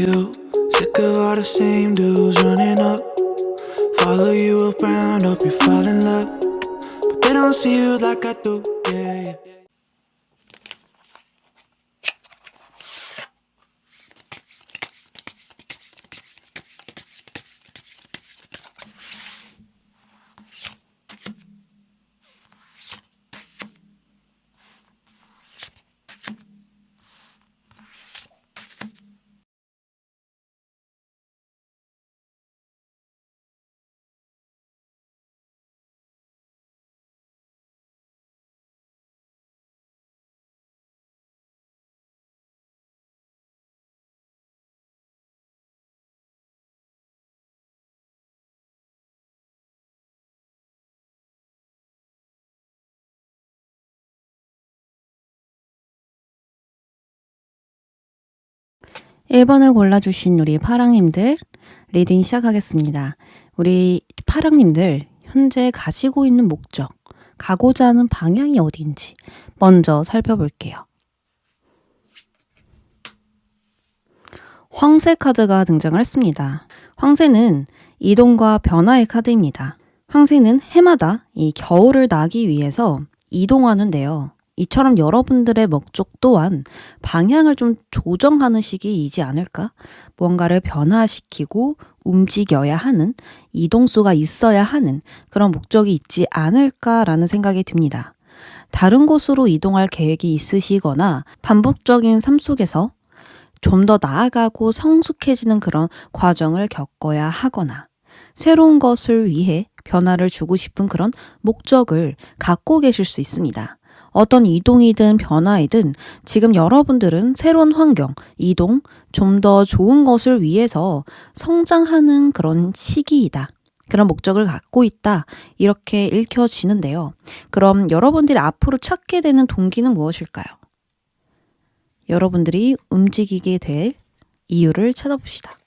you. Sick of all the same dudes running up. Follow you around, hope you fall in love. But they don't see you like I do, yeah. 일 번을 골라주신 우리 파랑님들 리딩 시작하겠습니다. 우리 파랑님들 현재 가지고 있는 목적, 가고자 하는 방향이 어디인지 먼저 살펴볼게요. 황새 카드가 등장을 했습니다. 황새는 이동과 변화의 카드입니다. 황새는 해마다 이 겨울을 나기 위해서 이동하는데요. 이처럼 여러분들의 목적 또한 방향을 좀 조정하는 시기이지 않을까? 뭔가를 변화시키고 움직여야 하는, 이동수가 있어야 하는 그런 목적이 있지 않을까라는 생각이 듭니다. 다른 곳으로 이동할 계획이 있으시거나 반복적인 삶 속에서 좀 더 나아가고 성숙해지는 그런 과정을 겪어야 하거나 새로운 것을 위해 변화를 주고 싶은 그런 목적을 갖고 계실 수 있습니다. 어떤 이동이든 변화이든 지금 여러분들은 새로운 환경, 이동, 좀 더 좋은 것을 위해서 성장하는 그런 시기이다. 그런 목적을 갖고 있다. 이렇게 읽혀지는데요. 그럼 여러분들이 앞으로 찾게 되는 동기는 무엇일까요? 여러분들이 움직이게 될 이유를 찾아봅시다.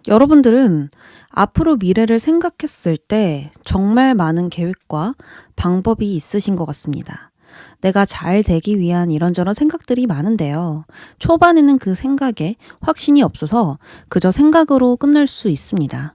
여러분들은 앞으로 미래를 생각했을 때 정말 많은 계획과 방법이 있으신 것 같습니다. 내가 잘 되기 위한 이런저런 생각들이 많은데요. 초반에는 그 생각에 확신이 없어서 그저 생각으로 끝날 수 있습니다.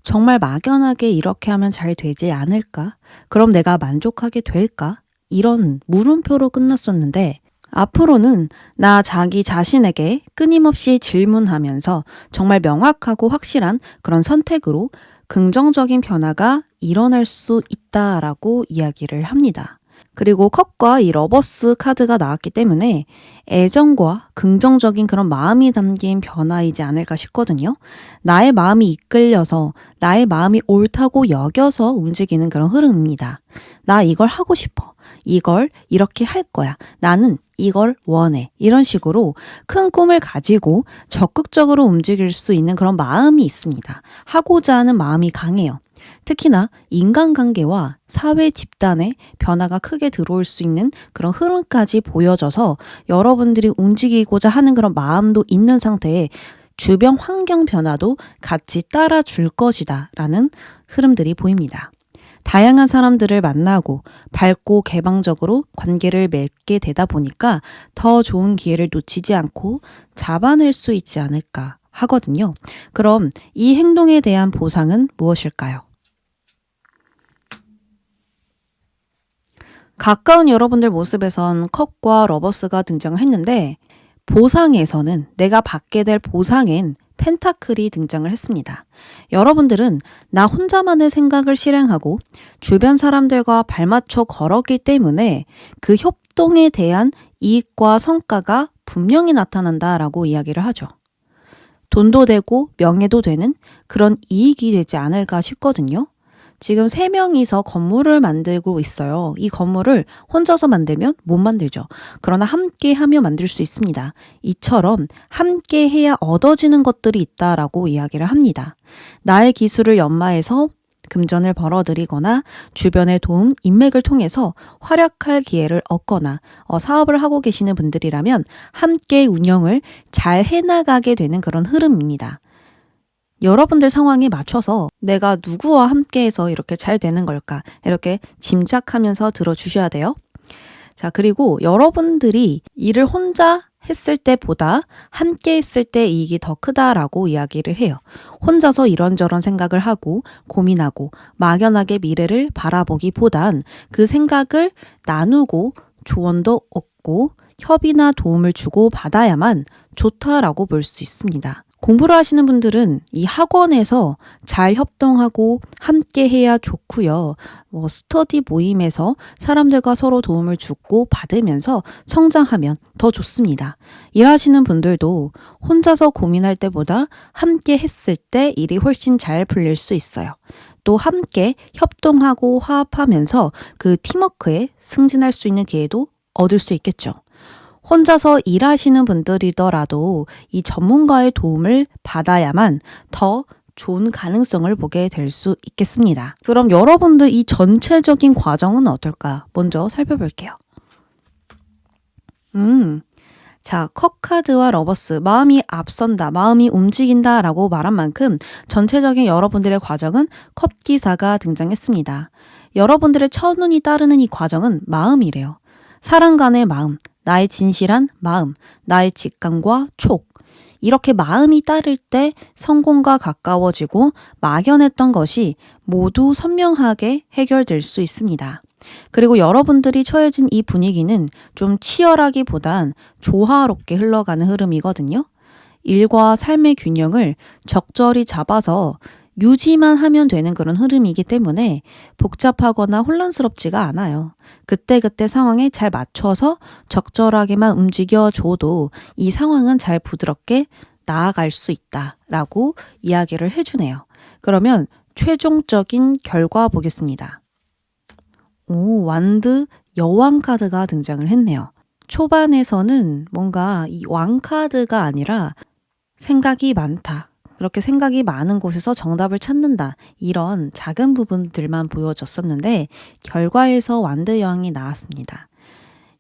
정말 막연하게 이렇게 하면 잘 되지 않을까? 그럼 내가 만족하게 될까? 이런 물음표로 끝났었는데 앞으로는 나 자기 자신에게 끊임없이 질문하면서 정말 명확하고 확실한 그런 선택으로 긍정적인 변화가 일어날 수 있다라고 이야기를 합니다. 그리고 컵과 이 러버스 카드가 나왔기 때문에 애정과 긍정적인 그런 마음이 담긴 변화이지 않을까 싶거든요. 나의 마음이 이끌려서 나의 마음이 옳다고 여겨서 움직이는 그런 흐름입니다. 나 이걸 하고 싶어. 이걸 이렇게 할 거야. 나는 이걸 원해. 이런 식으로 큰 꿈을 가지고 적극적으로 움직일 수 있는 그런 마음이 있습니다. 하고자 하는 마음이 강해요. 특히나 인간관계와 사회 집단에 변화가 크게 들어올 수 있는 그런 흐름까지 보여져서 여러분들이 움직이고자 하는 그런 마음도 있는 상태에 주변 환경 변화도 같이 따라줄 것이다 라는 흐름들이 보입니다. 다양한 사람들을 만나고 밝고 개방적으로 관계를 맺게 되다 보니까 더 좋은 기회를 놓치지 않고 잡아낼 수 있지 않을까 하거든요. 그럼 이 행동에 대한 보상은 무엇일까요? 가까운 여러분들 모습에선 컵과 러버스가 등장을 했는데 보상에서는 내가 받게 될 보상엔 펜타클이 등장을 했습니다. 여러분들은 나 혼자만의 생각을 실행하고 주변 사람들과 발맞춰 걸었기 때문에 그 협동에 대한 이익과 성과가 분명히 나타난다라고 이야기를 하죠. 돈도 되고 명예도 되는 그런 이익이 되지 않을까 싶거든요. 지금 3명이서 건물을 만들고 있어요. 이 건물을 혼자서 만들면 못 만들죠. 그러나 함께 하며 만들 수 있습니다. 이처럼 함께 해야 얻어지는 것들이 있다라고 이야기를 합니다. 나의 기술을 연마해서 금전을 벌어들이거나 주변의 도움, 인맥을 통해서 활약할 기회를 얻거나 사업을 하고 계시는 분들이라면 함께 운영을 잘 해나가게 되는 그런 흐름입니다. 여러분들 상황에 맞춰서 내가 누구와 함께해서 이렇게 잘 되는 걸까? 이렇게 짐작하면서 들어주셔야 돼요. 자, 그리고 여러분들이 일을 혼자 했을 때보다 함께 했을 때 이익이 더 크다라고 이야기를 해요. 혼자서 이런저런 생각을 하고 고민하고 막연하게 미래를 바라보기보단 그 생각을 나누고 조언도 얻고 협의나 도움을 주고 받아야만 좋다라고 볼 수 있습니다. 공부를 하시는 분들은 이 학원에서 잘 협동하고 함께 해야 좋고요. 스터디 모임에서 사람들과 서로 도움을 주고 받으면서 성장하면 더 좋습니다. 일하시는 분들도 혼자서 고민할 때보다 함께 했을 때 일이 훨씬 잘 풀릴 수 있어요. 또 함께 협동하고 화합하면서 그 팀워크에 승진할 수 있는 기회도 얻을 수 있겠죠. 혼자서 일하시는 분들이더라도 이 전문가의 도움을 받아야만 더 좋은 가능성을 보게 될 수 있겠습니다. 그럼 여러분들 이 전체적인 과정은 어떨까? 먼저 살펴볼게요. 자, 컵카드와 러버스, 마음이 앞선다, 마음이 움직인다 라고 말한 만큼 전체적인 여러분들의 과정은 컵기사가 등장했습니다. 여러분들의 첫눈이 따르는 이 과정은 마음이래요. 사람 간의 마음, 나의 진실한 마음, 나의 직감과 촉. 이렇게 마음이 따를 때 성공과 가까워지고 막연했던 것이 모두 선명하게 해결될 수 있습니다. 그리고 여러분들이 처해진 이 분위기는 좀 치열하기보단 조화롭게 흘러가는 흐름이거든요. 일과 삶의 균형을 적절히 잡아서 유지만 하면 되는 그런 흐름이기 때문에 복잡하거나 혼란스럽지가 않아요. 그때그때 상황에 잘 맞춰서 적절하게만 움직여줘도 이 상황은 잘 부드럽게 나아갈 수 있다라고 이야기를 해주네요. 그러면 최종적인 결과 보겠습니다. 완드 여왕 카드가 등장을 했네요. 초반에서는 뭔가 이 왕 카드가 아니라 생각이 많다. 그렇게 생각이 많은 곳에서 정답을 찾는다. 이런 작은 부분들만 보여줬었는데 결과에서 완드 여왕이 나왔습니다.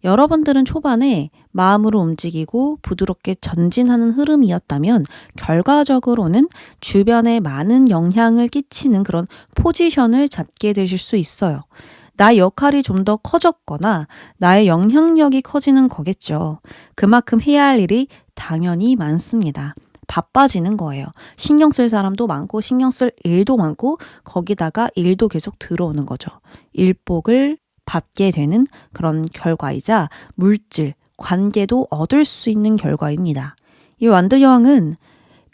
여러분들은 초반에 마음으로 움직이고 부드럽게 전진하는 흐름이었다면 결과적으로는 주변에 많은 영향을 끼치는 그런 포지션을 잡게 되실 수 있어요. 나의 역할이 좀 더 커졌거나 나의 영향력이 커지는 거겠죠. 그만큼 해야 할 일이 당연히 많습니다. 바빠지는 거예요. 신경 쓸 사람도 많고 신경 쓸 일도 많고 거기다가 일도 계속 들어오는 거죠. 일복을 받게 되는 그런 결과이자 물질, 관계도 얻을 수 있는 결과입니다. 이 완드 여왕은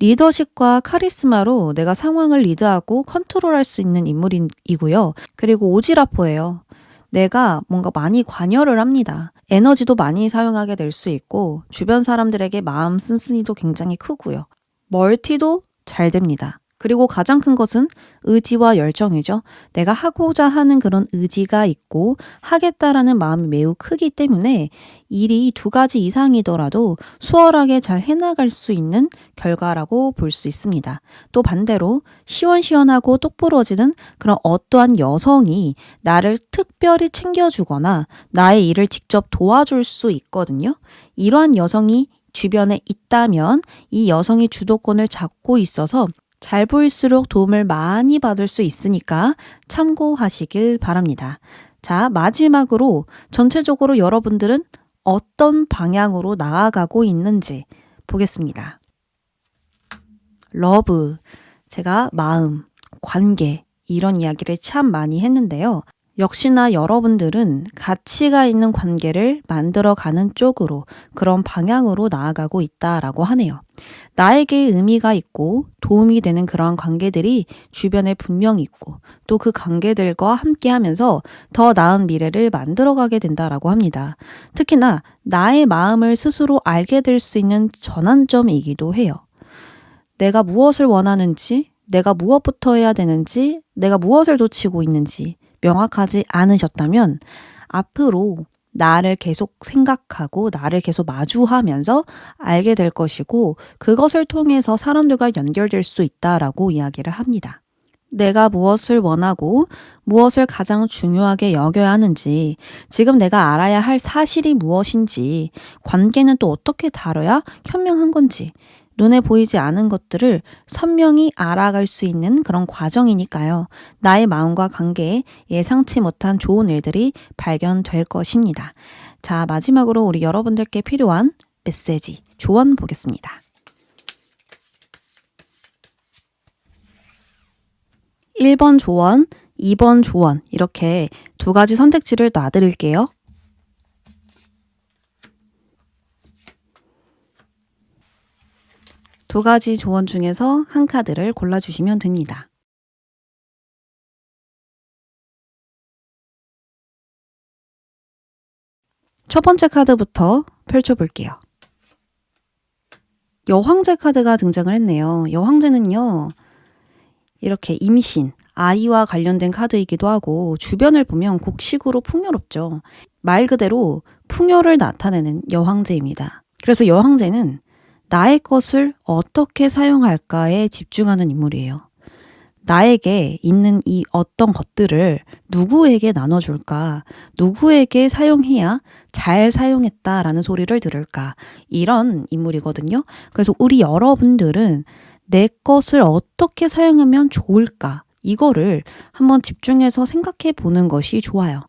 리더십과 카리스마로 내가 상황을 리드하고 컨트롤할 수 있는 인물이고요. 그리고 오지라퍼예요. 내가 뭔가 많이 관여를 합니다. 에너지도 많이 사용하게 될 수 있고 주변 사람들에게 마음 쓴쓴이도 굉장히 크고요. 멀티도 잘 됩니다. 그리고 가장 큰 것은 의지와 열정이죠. 내가 하고자 하는 그런 의지가 있고 하겠다라는 마음이 매우 크기 때문에 일이 2가지 이상이더라도 수월하게 잘 해나갈 수 있는 결과라고 볼 수 있습니다. 또 반대로 시원시원하고 똑부러지는 그런 어떠한 여성이 나를 특별히 챙겨주거나 나의 일을 직접 도와줄 수 있거든요. 이러한 여성이 주변에 있다면 이 여성이 주도권을 잡고 있어서 잘 보일수록 도움을 많이 받을 수 있으니까 참고하시길 바랍니다. 자, 마지막으로 전체적으로 여러분들은 어떤 방향으로 나아가고 있는지 보겠습니다. 러브, 제가 마음, 관계 이런 이야기를 참 많이 했는데요. 역시나 여러분들은 가치가 있는 관계를 만들어가는 쪽으로 그런 방향으로 나아가고 있다라고 하네요. 나에게 의미가 있고 도움이 되는 그러한 관계들이 주변에 분명히 있고 또 그 관계들과 함께하면서 더 나은 미래를 만들어가게 된다라고 합니다. 특히나 나의 마음을 스스로 알게 될 수 있는 전환점이기도 해요. 내가 무엇을 원하는지, 내가 무엇부터 해야 되는지, 내가 무엇을 놓치고 있는지 명확하지 않으셨다면 앞으로 나를 계속 생각하고 나를 계속 마주하면서 알게 될 것이고 그것을 통해서 사람들과 연결될 수 있다라고 이야기를 합니다. 내가 무엇을 원하고 무엇을 가장 중요하게 여겨야 하는지, 지금 내가 알아야 할 사실이 무엇인지, 관계는 또 어떻게 다뤄야 현명한 건지 눈에 보이지 않은 것들을 선명히 알아갈 수 있는 그런 과정이니까요. 나의 마음과 관계에 예상치 못한 좋은 일들이 발견될 것입니다. 자, 마지막으로 우리 여러분들께 필요한 메시지, 조언 보겠습니다. 1번 조언, 2번 조언 이렇게 두 가지 선택지를 놔드릴게요. 두 가지 조언 중에서 한 카드를 골라주시면 됩니다. 첫 번째 카드부터 펼쳐볼게요. 여황제 카드가 등장을 했네요. 여황제는요, 이렇게 임신, 아이와 관련된 카드이기도 하고 주변을 보면 곡식으로 풍요롭죠. 말 그대로 풍요를 나타내는 여황제입니다. 그래서 여황제는 나의 것을 어떻게 사용할까에 집중하는 인물이에요. 나에게 있는 이 어떤 것들을 누구에게 나눠줄까? 누구에게 사용해야 잘 사용했다라는 소리를 들을까? 이런 인물이거든요. 그래서 우리 여러분들은 내 것을 어떻게 사용하면 좋을까? 이거를 한번 집중해서 생각해 보는 것이 좋아요.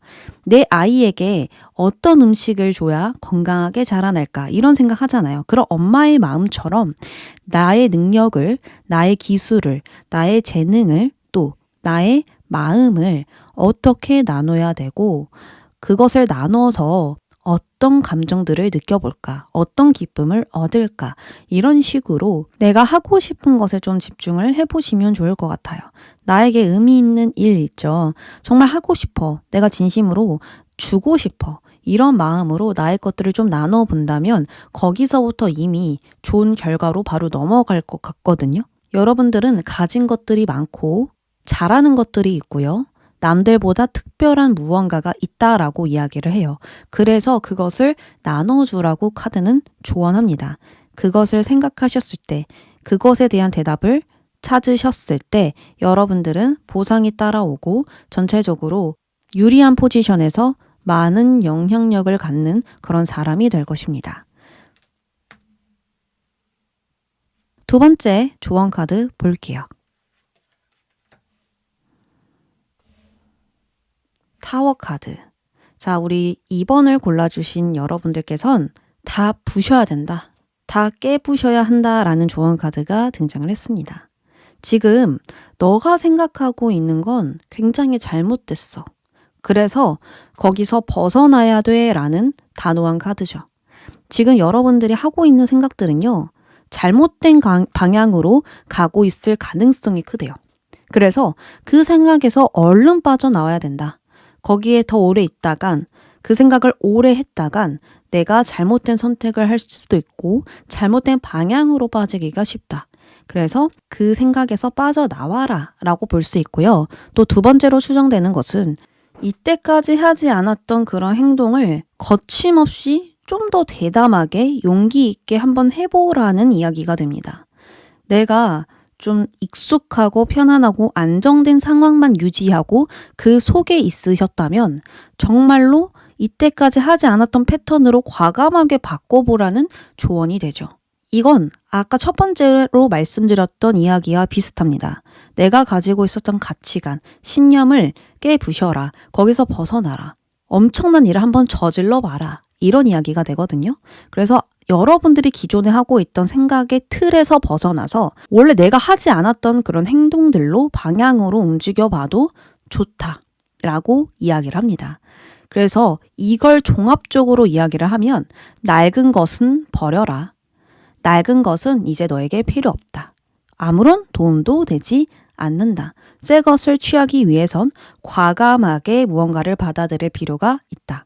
내 아이에게 어떤 음식을 줘야 건강하게 자라날까? 이런 생각 하잖아요. 그런 엄마의 마음처럼 나의 능력을, 나의 기술을, 나의 재능을, 또 나의 마음을 어떻게 나눠야 되고, 그것을 나눠서 어떤 감정들을 느껴볼까? 어떤 기쁨을 얻을까? 이런 식으로 내가 하고 싶은 것에 좀 집중을 해보시면 좋을 것 같아요. 나에게 의미 있는 일 있죠. 정말 하고 싶어. 내가 진심으로 주고 싶어. 이런 마음으로 나의 것들을 좀 나눠본다면 거기서부터 이미 좋은 결과로 바로 넘어갈 것 같거든요. 여러분들은 가진 것들이 많고 잘하는 것들이 있고요. 남들보다 특별한 무언가가 있다라고 이야기를 해요. 그래서 그것을 나눠주라고 카드는 조언합니다. 그것을 생각하셨을 때, 그것에 대한 대답을 찾으셨을 때 여러분들은 보상이 따라오고 전체적으로 유리한 포지션에서 많은 영향력을 갖는 그런 사람이 될 것입니다. 두 번째 조언 카드 볼게요. 타워 카드. 자, 우리 2번을 골라주신 여러분들께선 다 부셔야 된다. 다 깨부셔야 한다라는 조언 카드가 등장을 했습니다. 지금 너가 생각하고 있는 건 굉장히 잘못됐어. 그래서 거기서 벗어나야 돼 라는 단호한 카드죠. 지금 여러분들이 하고 있는 생각들은요, 잘못된 방향으로 가고 있을 가능성이 크대요. 그래서 그 생각에서 얼른 빠져나와야 된다. 거기에 더 오래 있다간, 그 생각을 오래 했다간 내가 잘못된 선택을 할 수도 있고 잘못된 방향으로 빠지기가 쉽다. 그래서 그 생각에서 빠져나와라 라고 볼 수 있고요. 또 두 번째로 추정되는 것은 이때까지 하지 않았던 그런 행동을 거침없이 좀 더 대담하게 용기 있게 한번 해보라는 이야기가 됩니다. 내가 좀 익숙하고 편안하고 안정된 상황만 유지하고 그 속에 있으셨다면 정말로 이때까지 하지 않았던 패턴으로 과감하게 바꿔보라는 조언이 되죠. 이건 아까 첫 번째로 말씀드렸던 이야기와 비슷합니다. 내가 가지고 있었던 가치관, 신념을 깨부셔라. 거기서 벗어나라. 엄청난 일을 한번 저질러 봐라. 이런 이야기가 되거든요. 그래서 여러분들이 기존에 하고 있던 생각의 틀에서 벗어나서 원래 내가 하지 않았던 그런 행동들로 방향으로 움직여 봐도 좋다라고 이야기를 합니다. 그래서 이걸 종합적으로 이야기를 하면 낡은 것은 버려라. 낡은 것은 이제 너에게 필요 없다. 아무런 도움도 되지 않는다. 새 것을 취하기 위해선 과감하게 무언가를 받아들일 필요가 있다.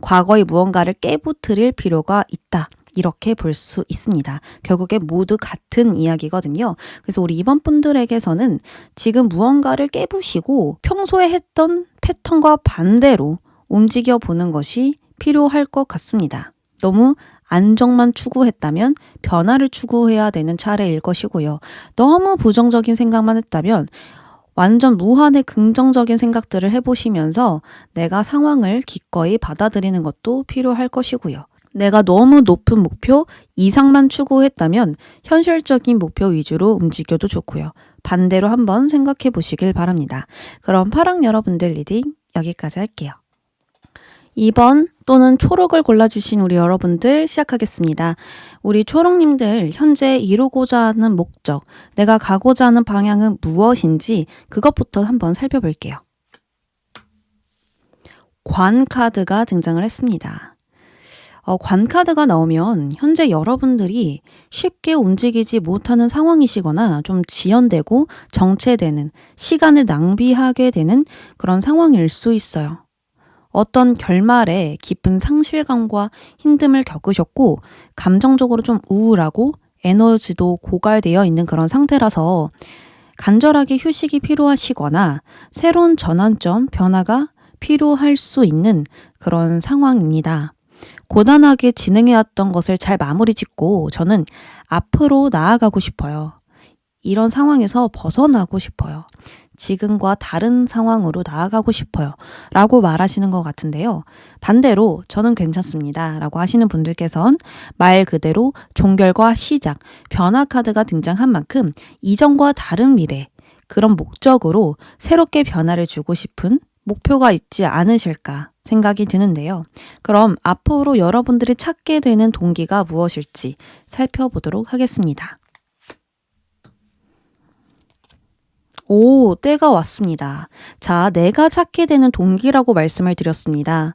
과거의 무언가를 깨부트릴 필요가 있다. 이렇게 볼 수 있습니다. 결국에 모두 같은 이야기거든요. 그래서 우리 이번 분들에게서는 지금 무언가를 깨부시고 평소에 했던 패턴과 반대로 움직여 보는 것이 필요할 것 같습니다. 너무 안정만 추구했다면 변화를 추구해야 되는 차례일 것이고요. 너무 부정적인 생각만 했다면 완전 무한의 긍정적인 생각들을 해보시면서 내가 상황을 기꺼이 받아들이는 것도 필요할 것이고요. 내가 너무 높은 목표 이상만 추구했다면 현실적인 목표 위주로 움직여도 좋고요. 반대로 한번 생각해 보시길 바랍니다. 그럼 파랑 여러분들 리딩 여기까지 할게요. 2번 또는 초록을 골라주신 우리 여러분들 시작하겠습니다. 우리 초록님들 현재 이루고자 하는 목적, 내가 가고자 하는 방향은 무엇인지 그것부터 한번 살펴볼게요. 관 카드가 등장을 했습니다. 관 카드가 나오면 현재 여러분들이 쉽게 움직이지 못하는 상황이시거나 좀 지연되고 정체되는, 시간을 낭비하게 되는 그런 상황일 수 있어요. 어떤 결말에 깊은 상실감과 힘듦을 겪으셨고 감정적으로 좀 우울하고 에너지도 고갈되어 있는 그런 상태라서 간절하게 휴식이 필요하시거나 새로운 전환점, 변화가 필요할 수 있는 그런 상황입니다. 고단하게 진행해왔던 것을 잘 마무리 짓고 저는 앞으로 나아가고 싶어요. 이런 상황에서 벗어나고 싶어요. 지금과 다른 상황으로 나아가고 싶어요. 라고 말하시는 것 같은데요. 반대로 저는 괜찮습니다. 라고 하시는 분들께선 말 그대로 종결과 시작, 변화 카드가 등장한 만큼 이전과 다른 미래, 그런 목적으로 새롭게 변화를 주고 싶은 목표가 있지 않으실까 생각이 드는데요. 그럼 앞으로 여러분들이 찾게 되는 동기가 무엇일지 살펴보도록 하겠습니다. 오, 때가 왔습니다. 자, 내가 찾게 되는 동기라고 말씀을 드렸습니다.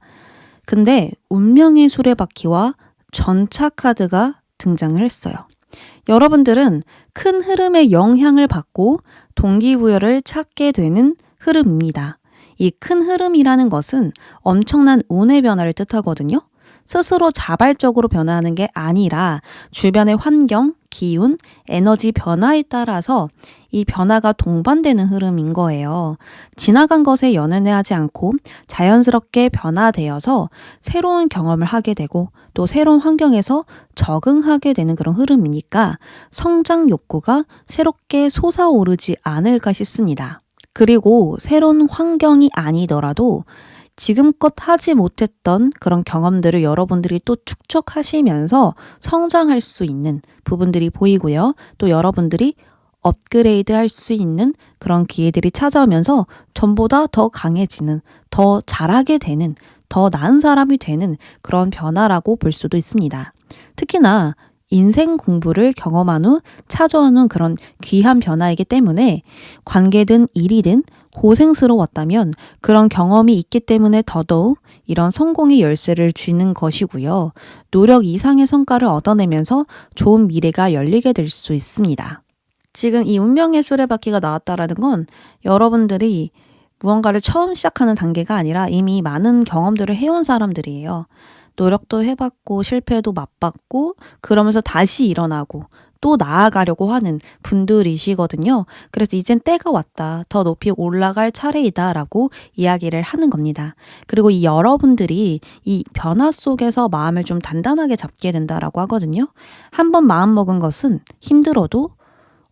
근데 운명의 수레바퀴와 전차 카드가 등장을 했어요. 여러분들은 큰 흐름의 영향을 받고 동기부여를 찾게 되는 흐름입니다. 이 큰 흐름이라는 것은 엄청난 운의 변화를 뜻하거든요. 스스로 자발적으로 변화하는 게 아니라 주변의 환경, 기운, 에너지 변화에 따라서 이 변화가 동반되는 흐름인 거예요. 지나간 것에 연연하지 않고 자연스럽게 변화되어서 새로운 경험을 하게 되고 또 새로운 환경에서 적응하게 되는 그런 흐름이니까 성장 욕구가 새롭게 솟아오르지 않을까 싶습니다. 그리고 새로운 환경이 아니더라도 지금껏 하지 못했던 그런 경험들을 여러분들이 또 축적하시면서 성장할 수 있는 부분들이 보이고요. 또 여러분들이 업그레이드 할 수 있는 그런 기회들이 찾아오면서 전보다 더 강해지는, 더 잘하게 되는, 더 나은 사람이 되는 그런 변화라고 볼 수도 있습니다. 특히나 인생 공부를 경험한 후 찾아오는 그런 귀한 변화이기 때문에 관계든 일이든 고생스러웠다면 그런 경험이 있기 때문에 더더욱 이런 성공의 열쇠를 쥐는 것이고요. 노력 이상의 성과를 얻어내면서 좋은 미래가 열리게 될 수 있습니다. 지금 이 운명의 수레바퀴가 나왔다라는 건 여러분들이 무언가를 처음 시작하는 단계가 아니라 이미 많은 경험들을 해온 사람들이에요. 노력도 해봤고 실패도 맛봤고 그러면서 다시 일어나고 또 나아가려고 하는 분들이시거든요. 그래서 이젠 때가 왔다. 더 높이 올라갈 차례이다 라고 이야기를 하는 겁니다. 그리고 이 여러분들이 이 변화 속에서 마음을 좀 단단하게 잡게 된다라고 하거든요. 한번 마음먹은 것은 힘들어도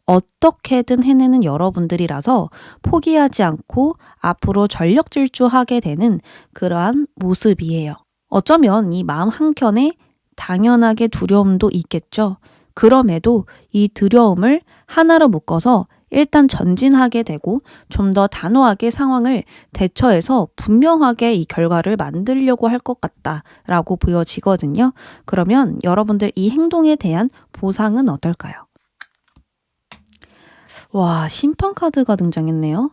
어떻게든 해내는 여러분들이라서 포기하지 않고 앞으로 전력 질주하게 되는 그러한 모습이에요. 어쩌면 이 마음 한켠에 당연하게 두려움도 있겠죠. 그럼에도 이 두려움을 하나로 묶어서 일단 전진하게 되고 좀 더 단호하게 상황을 대처해서 분명하게 이 결과를 만들려고 할 것 같다라고 보여지거든요. 그러면 여러분들 이 행동에 대한 보상은 어떨까요? 와, 심판 카드가 등장했네요.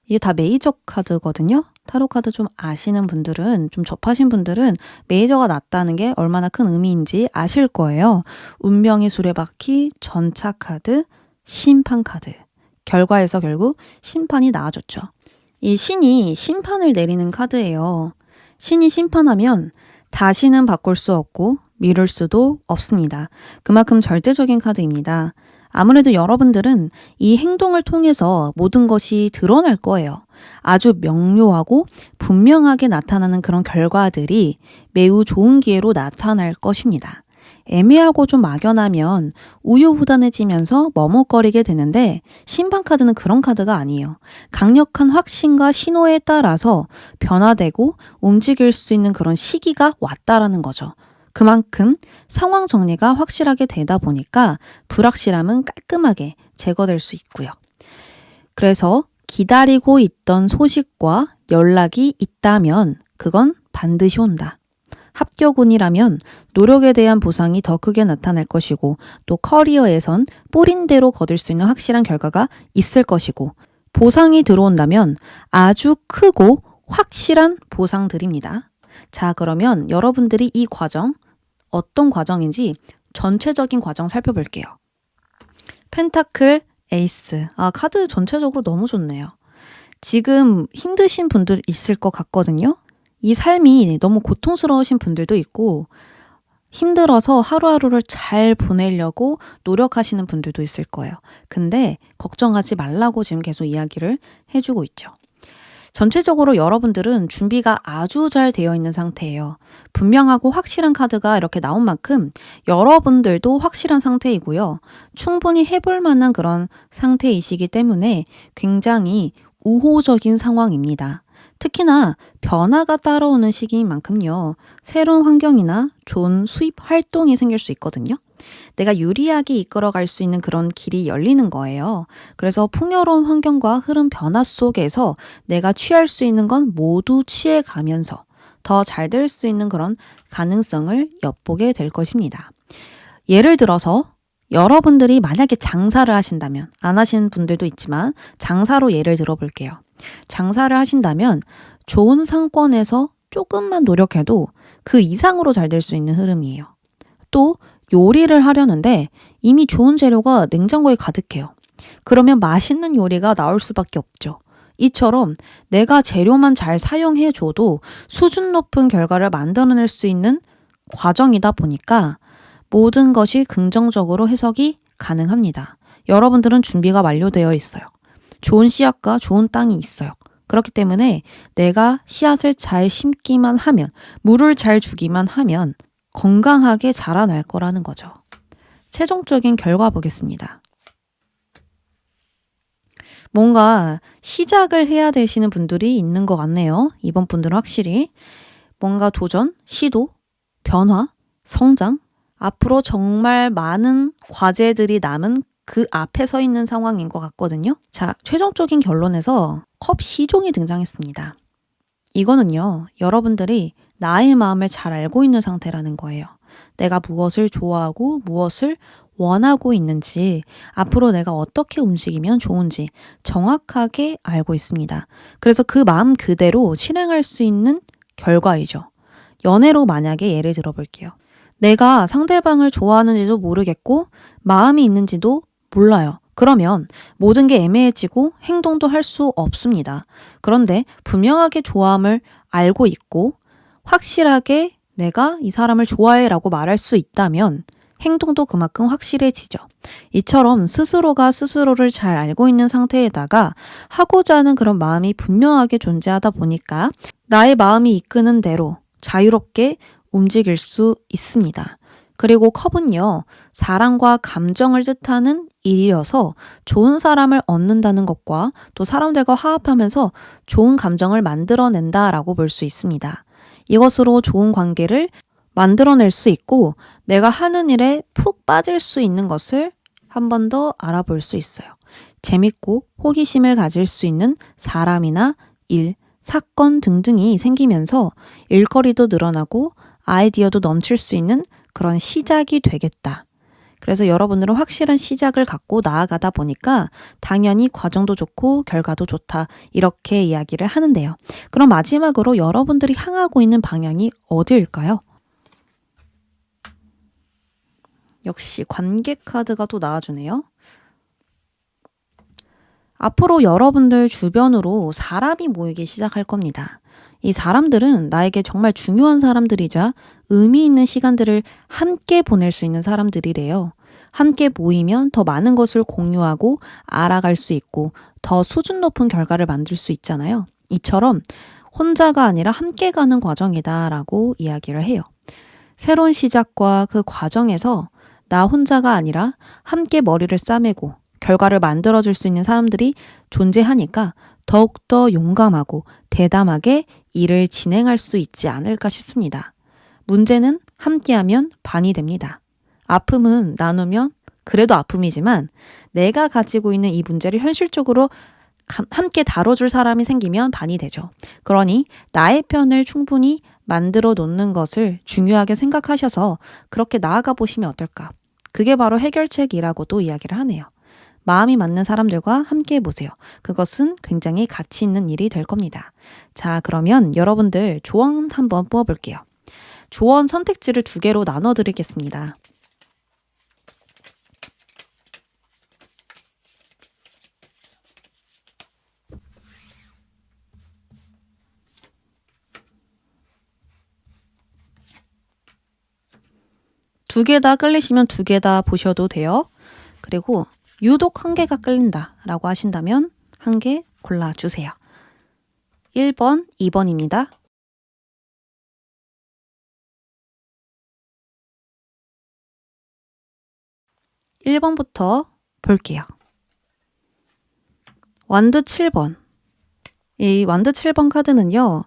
이게 다 메이저 카드거든요. 타로 카드 좀 아시는 분들은, 좀 접하신 분들은 메이저가 났다는 게 얼마나 큰 의미인지 아실 거예요. 운명의 수레바퀴, 전차 카드, 심판 카드. 결과에서 결국 심판이 나와줬죠. 이 신이 심판을 내리는 카드예요. 신이 심판하면 다시는 바꿀 수 없고 미룰 수도 없습니다. 그만큼 절대적인 카드입니다. 아무래도 여러분들은 이 행동을 통해서 모든 것이 드러날 거예요. 아주 명료하고 분명하게 나타나는 그런 결과들이 매우 좋은 기회로 나타날 것입니다. 애매하고 좀 막연하면 우유부단해지면서 머뭇거리게 되는데 심판 카드는 그런 카드가 아니에요. 강력한 확신과 신호에 따라서 변화되고 움직일 수 있는 그런 시기가 왔다라는 거죠. 그만큼 상황 정리가 확실하게 되다 보니까 불확실함은 깔끔하게 제거될 수 있고요. 그래서 기다리고 있던 소식과 연락이 있다면 그건 반드시 온다. 합격운이라면 노력에 대한 보상이 더 크게 나타날 것이고 또 커리어에선 뿌린대로 거둘 수 있는 확실한 결과가 있을 것이고 보상이 들어온다면 아주 크고 확실한 보상들입니다. 자, 그러면 여러분들이 이 과정 어떤 과정인지 전체적인 과정 살펴볼게요. 펜타클 에이스. 카드 전체적으로 너무 좋네요. 지금 힘드신 분들 있을 것 같거든요. 이 삶이 너무 고통스러우신 분들도 있고 힘들어서 하루하루를 잘 보내려고 노력하시는 분들도 있을 거예요. 근데 걱정하지 말라고 지금 계속 이야기를 해주고 있죠. 전체적으로 여러분들은 준비가 아주 잘 되어 있는 상태예요. 분명하고 확실한 카드가 이렇게 나온 만큼 여러분들도 확실한 상태이고요. 충분히 해볼 만한 그런 상태이시기 때문에 굉장히 우호적인 상황입니다. 특히나 변화가 따라오는 시기인 만큼요. 새로운 환경이나 좋은 수입 활동이 생길 수 있거든요. 내가 유리하게 이끌어갈 수 있는 그런 길이 열리는 거예요. 그래서 풍요로운 환경과 흐름 변화 속에서 내가 취할 수 있는 건 모두 취해가면서 더 잘 될 수 있는 그런 가능성을 엿보게 될 것입니다. 예를 들어서 여러분들이 만약에 장사를 하신다면, 안 하시는 분들도 있지만 장사로 예를 들어볼게요. 장사를 하신다면 좋은 상권에서 조금만 노력해도 그 이상으로 잘 될 수 있는 흐름이에요. 또 요리를 하려는데 이미 좋은 재료가 냉장고에 가득해요. 그러면 맛있는 요리가 나올 수밖에 없죠. 이처럼 내가 재료만 잘 사용해줘도 수준 높은 결과를 만들어낼 수 있는 과정이다 보니까 모든 것이 긍정적으로 해석이 가능합니다. 여러분들은 준비가 완료되어 있어요. 좋은 씨앗과 좋은 땅이 있어요. 그렇기 때문에 내가 씨앗을 잘 심기만 하면, 물을 잘 주기만 하면 건강하게 자라날 거라는 거죠. 최종적인 결과 보겠습니다. 뭔가 시작을 해야 되시는 분들이 있는 것 같네요. 이번 분들은 확실히 뭔가 도전, 시도, 변화, 성장, 앞으로 정말 많은 과제들이 남은 그 앞에 서 있는 상황인 것 같거든요. 자, 최종적인 결론에서 컵 시종이 등장했습니다. 이거는요, 여러분들이 나의 마음을 잘 알고 있는 상태라는 거예요. 내가 무엇을 좋아하고 무엇을 원하고 있는지, 앞으로 내가 어떻게 움직이면 좋은지 정확하게 알고 있습니다. 그래서 그 마음 그대로 실행할 수 있는 결과이죠. 연애로 만약에 예를 들어볼게요. 내가 상대방을 좋아하는지도 모르겠고 마음이 있는지도 몰라요. 그러면 모든 게 애매해지고 행동도 할 수 없습니다. 그런데 분명하게 좋아함을 알고 있고 확실하게 내가 이 사람을 좋아해 라고 말할 수 있다면 행동도 그만큼 확실해지죠. 이처럼 스스로가 스스로를 잘 알고 있는 상태에다가 하고자 하는 그런 마음이 분명하게 존재하다 보니까 나의 마음이 이끄는 대로 자유롭게 움직일 수 있습니다. 그리고 컵은요, 사랑과 감정을 뜻하는 일이어서 좋은 사람을 얻는다는 것과 또 사람들과 화합하면서 좋은 감정을 만들어낸다라고 볼 수 있습니다. 이것으로 좋은 관계를 만들어낼 수 있고 내가 하는 일에 푹 빠질 수 있는 것을 한 번 더 알아볼 수 있어요. 재밌고 호기심을 가질 수 있는 사람이나 일, 사건 등등이 생기면서 일거리도 늘어나고 아이디어도 넘칠 수 있는 그런 시작이 되겠다. 그래서 여러분들은 확실한 시작을 갖고 나아가다 보니까 당연히 과정도 좋고 결과도 좋다. 이렇게 이야기를 하는데요. 그럼 마지막으로 여러분들이 향하고 있는 방향이 어디일까요? 역시 관계 카드가 또 나와주네요. 앞으로 여러분들 주변으로 사람이 모이기 시작할 겁니다. 이 사람들은 나에게 정말 중요한 사람들이자 의미 있는 시간들을 함께 보낼 수 있는 사람들이래요. 함께 모이면 더 많은 것을 공유하고 알아갈 수 있고 더 수준 높은 결과를 만들 수 있잖아요. 이처럼 혼자가 아니라 함께 가는 과정이다라고 이야기를 해요. 새로운 시작과 그 과정에서 나 혼자가 아니라 함께 머리를 싸매고 결과를 만들어줄 수 있는 사람들이 존재하니까 더욱더 용감하고 대담하게 일을 진행할 수 있지 않을까 싶습니다. 문제는 함께하면 반이 됩니다. 아픔은 나누면 그래도 아픔이지만 내가 가지고 있는 이 문제를 현실적으로 함께 다뤄줄 사람이 생기면 반이 되죠. 그러니 나의 편을 충분히 만들어 놓는 것을 중요하게 생각하셔서 그렇게 나아가 보시면 어떨까? 그게 바로 해결책이라고도 이야기를 하네요. 마음이 맞는 사람들과 함께 해보세요. 그것은 굉장히 가치 있는 일이 될 겁니다. 자, 그러면 여러분들 조언 한번 뽑아볼게요. 조언 선택지를 2개로 나눠드리겠습니다. 두 개 다 끌리시면 2개 다 보셔도 돼요. 그리고 유독 1개가 끌린다 라고 하신다면 1개 골라주세요. 1번, 2번입니다. (1번부터) 볼게요. 완드 7번. 이 완드 7번 카드는요.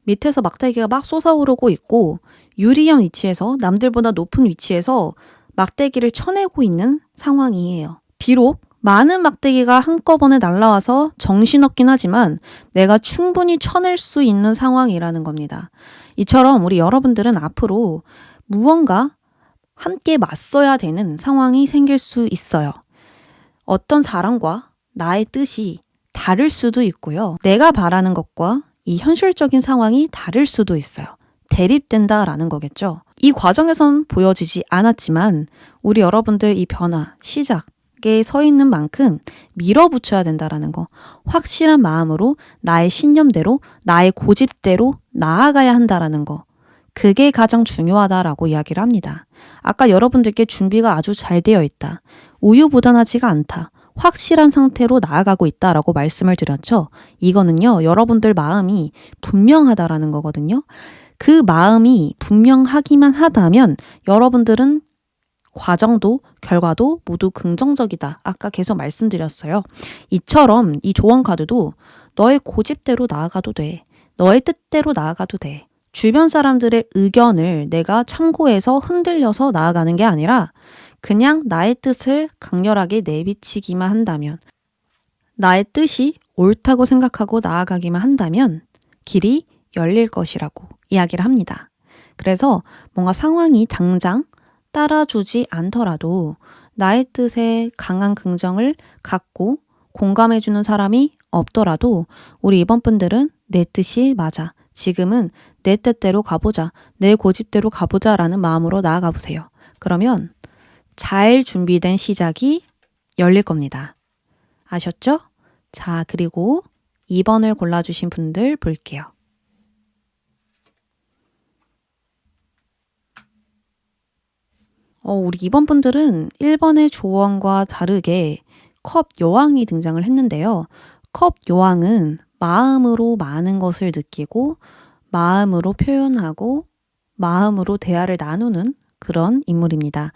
밑에서 막대기가 막 솟아오르고 있고 유리한 위치에서 남들보다 높은 위치에서 막대기를 쳐내고 있는 상황이에요. 비록 많은 막대기가 한꺼번에 날라와서 정신없긴 하지만 내가 충분히 쳐낼 수 있는 상황이라는 겁니다. 이처럼 우리 여러분들은 앞으로 무언가 함께 맞서야 되는 상황이 생길 수 있어요. 어떤 사람과 나의 뜻이 다를 수도 있고요. 내가 바라는 것과 이 현실적인 상황이 다를 수도 있어요. 대립된다라는 거겠죠. 이 과정에선 보여지지 않았지만 우리 여러분들 이 변화, 시작에 서 있는 만큼 밀어붙여야 된다라는 거. 확실한 마음으로 나의 신념대로, 나의 고집대로 나아가야 한다라는 거. 그게 가장 중요하다라고 이야기를 합니다. 아까 여러분들께 준비가 아주 잘 되어 있다. 우유부단하지가 않다. 확실한 상태로 나아가고 있다라고 말씀을 드렸죠. 이거는요, 여러분들 마음이 분명하다라는 거거든요. 그 마음이 분명하기만 하다면 여러분들은 과정도 결과도 모두 긍정적이다. 아까 계속 말씀드렸어요. 이처럼 이 조언 카드도 너의 고집대로 나아가도 돼. 너의 뜻대로 나아가도 돼. 주변 사람들의 의견을 내가 참고해서 흔들려서 나아가는 게 아니라 그냥 나의 뜻을 강렬하게 내비치기만 한다면, 나의 뜻이 옳다고 생각하고 나아가기만 한다면 길이 열릴 것이라고 이야기를 합니다. 그래서 뭔가 상황이 당장 따라주지 않더라도 나의 뜻에 강한 긍정을 갖고 공감해주는 사람이 없더라도 우리 이번 분들은 내 뜻이 맞아. 지금은 내 뜻대로 가보자. 내 고집대로 가보자 라는 마음으로 나아가 보세요. 그러면 잘 준비된 시작이 열릴 겁니다. 아셨죠? 자, 그리고 2번을 골라주신 분들 볼게요. 우리 2번 분들은 1번의 조언과 다르게 컵 여왕이 등장을 했는데요. 컵 여왕은 마음으로 많은 것을 느끼고 마음으로 표현하고 마음으로 대화를 나누는 그런 인물입니다.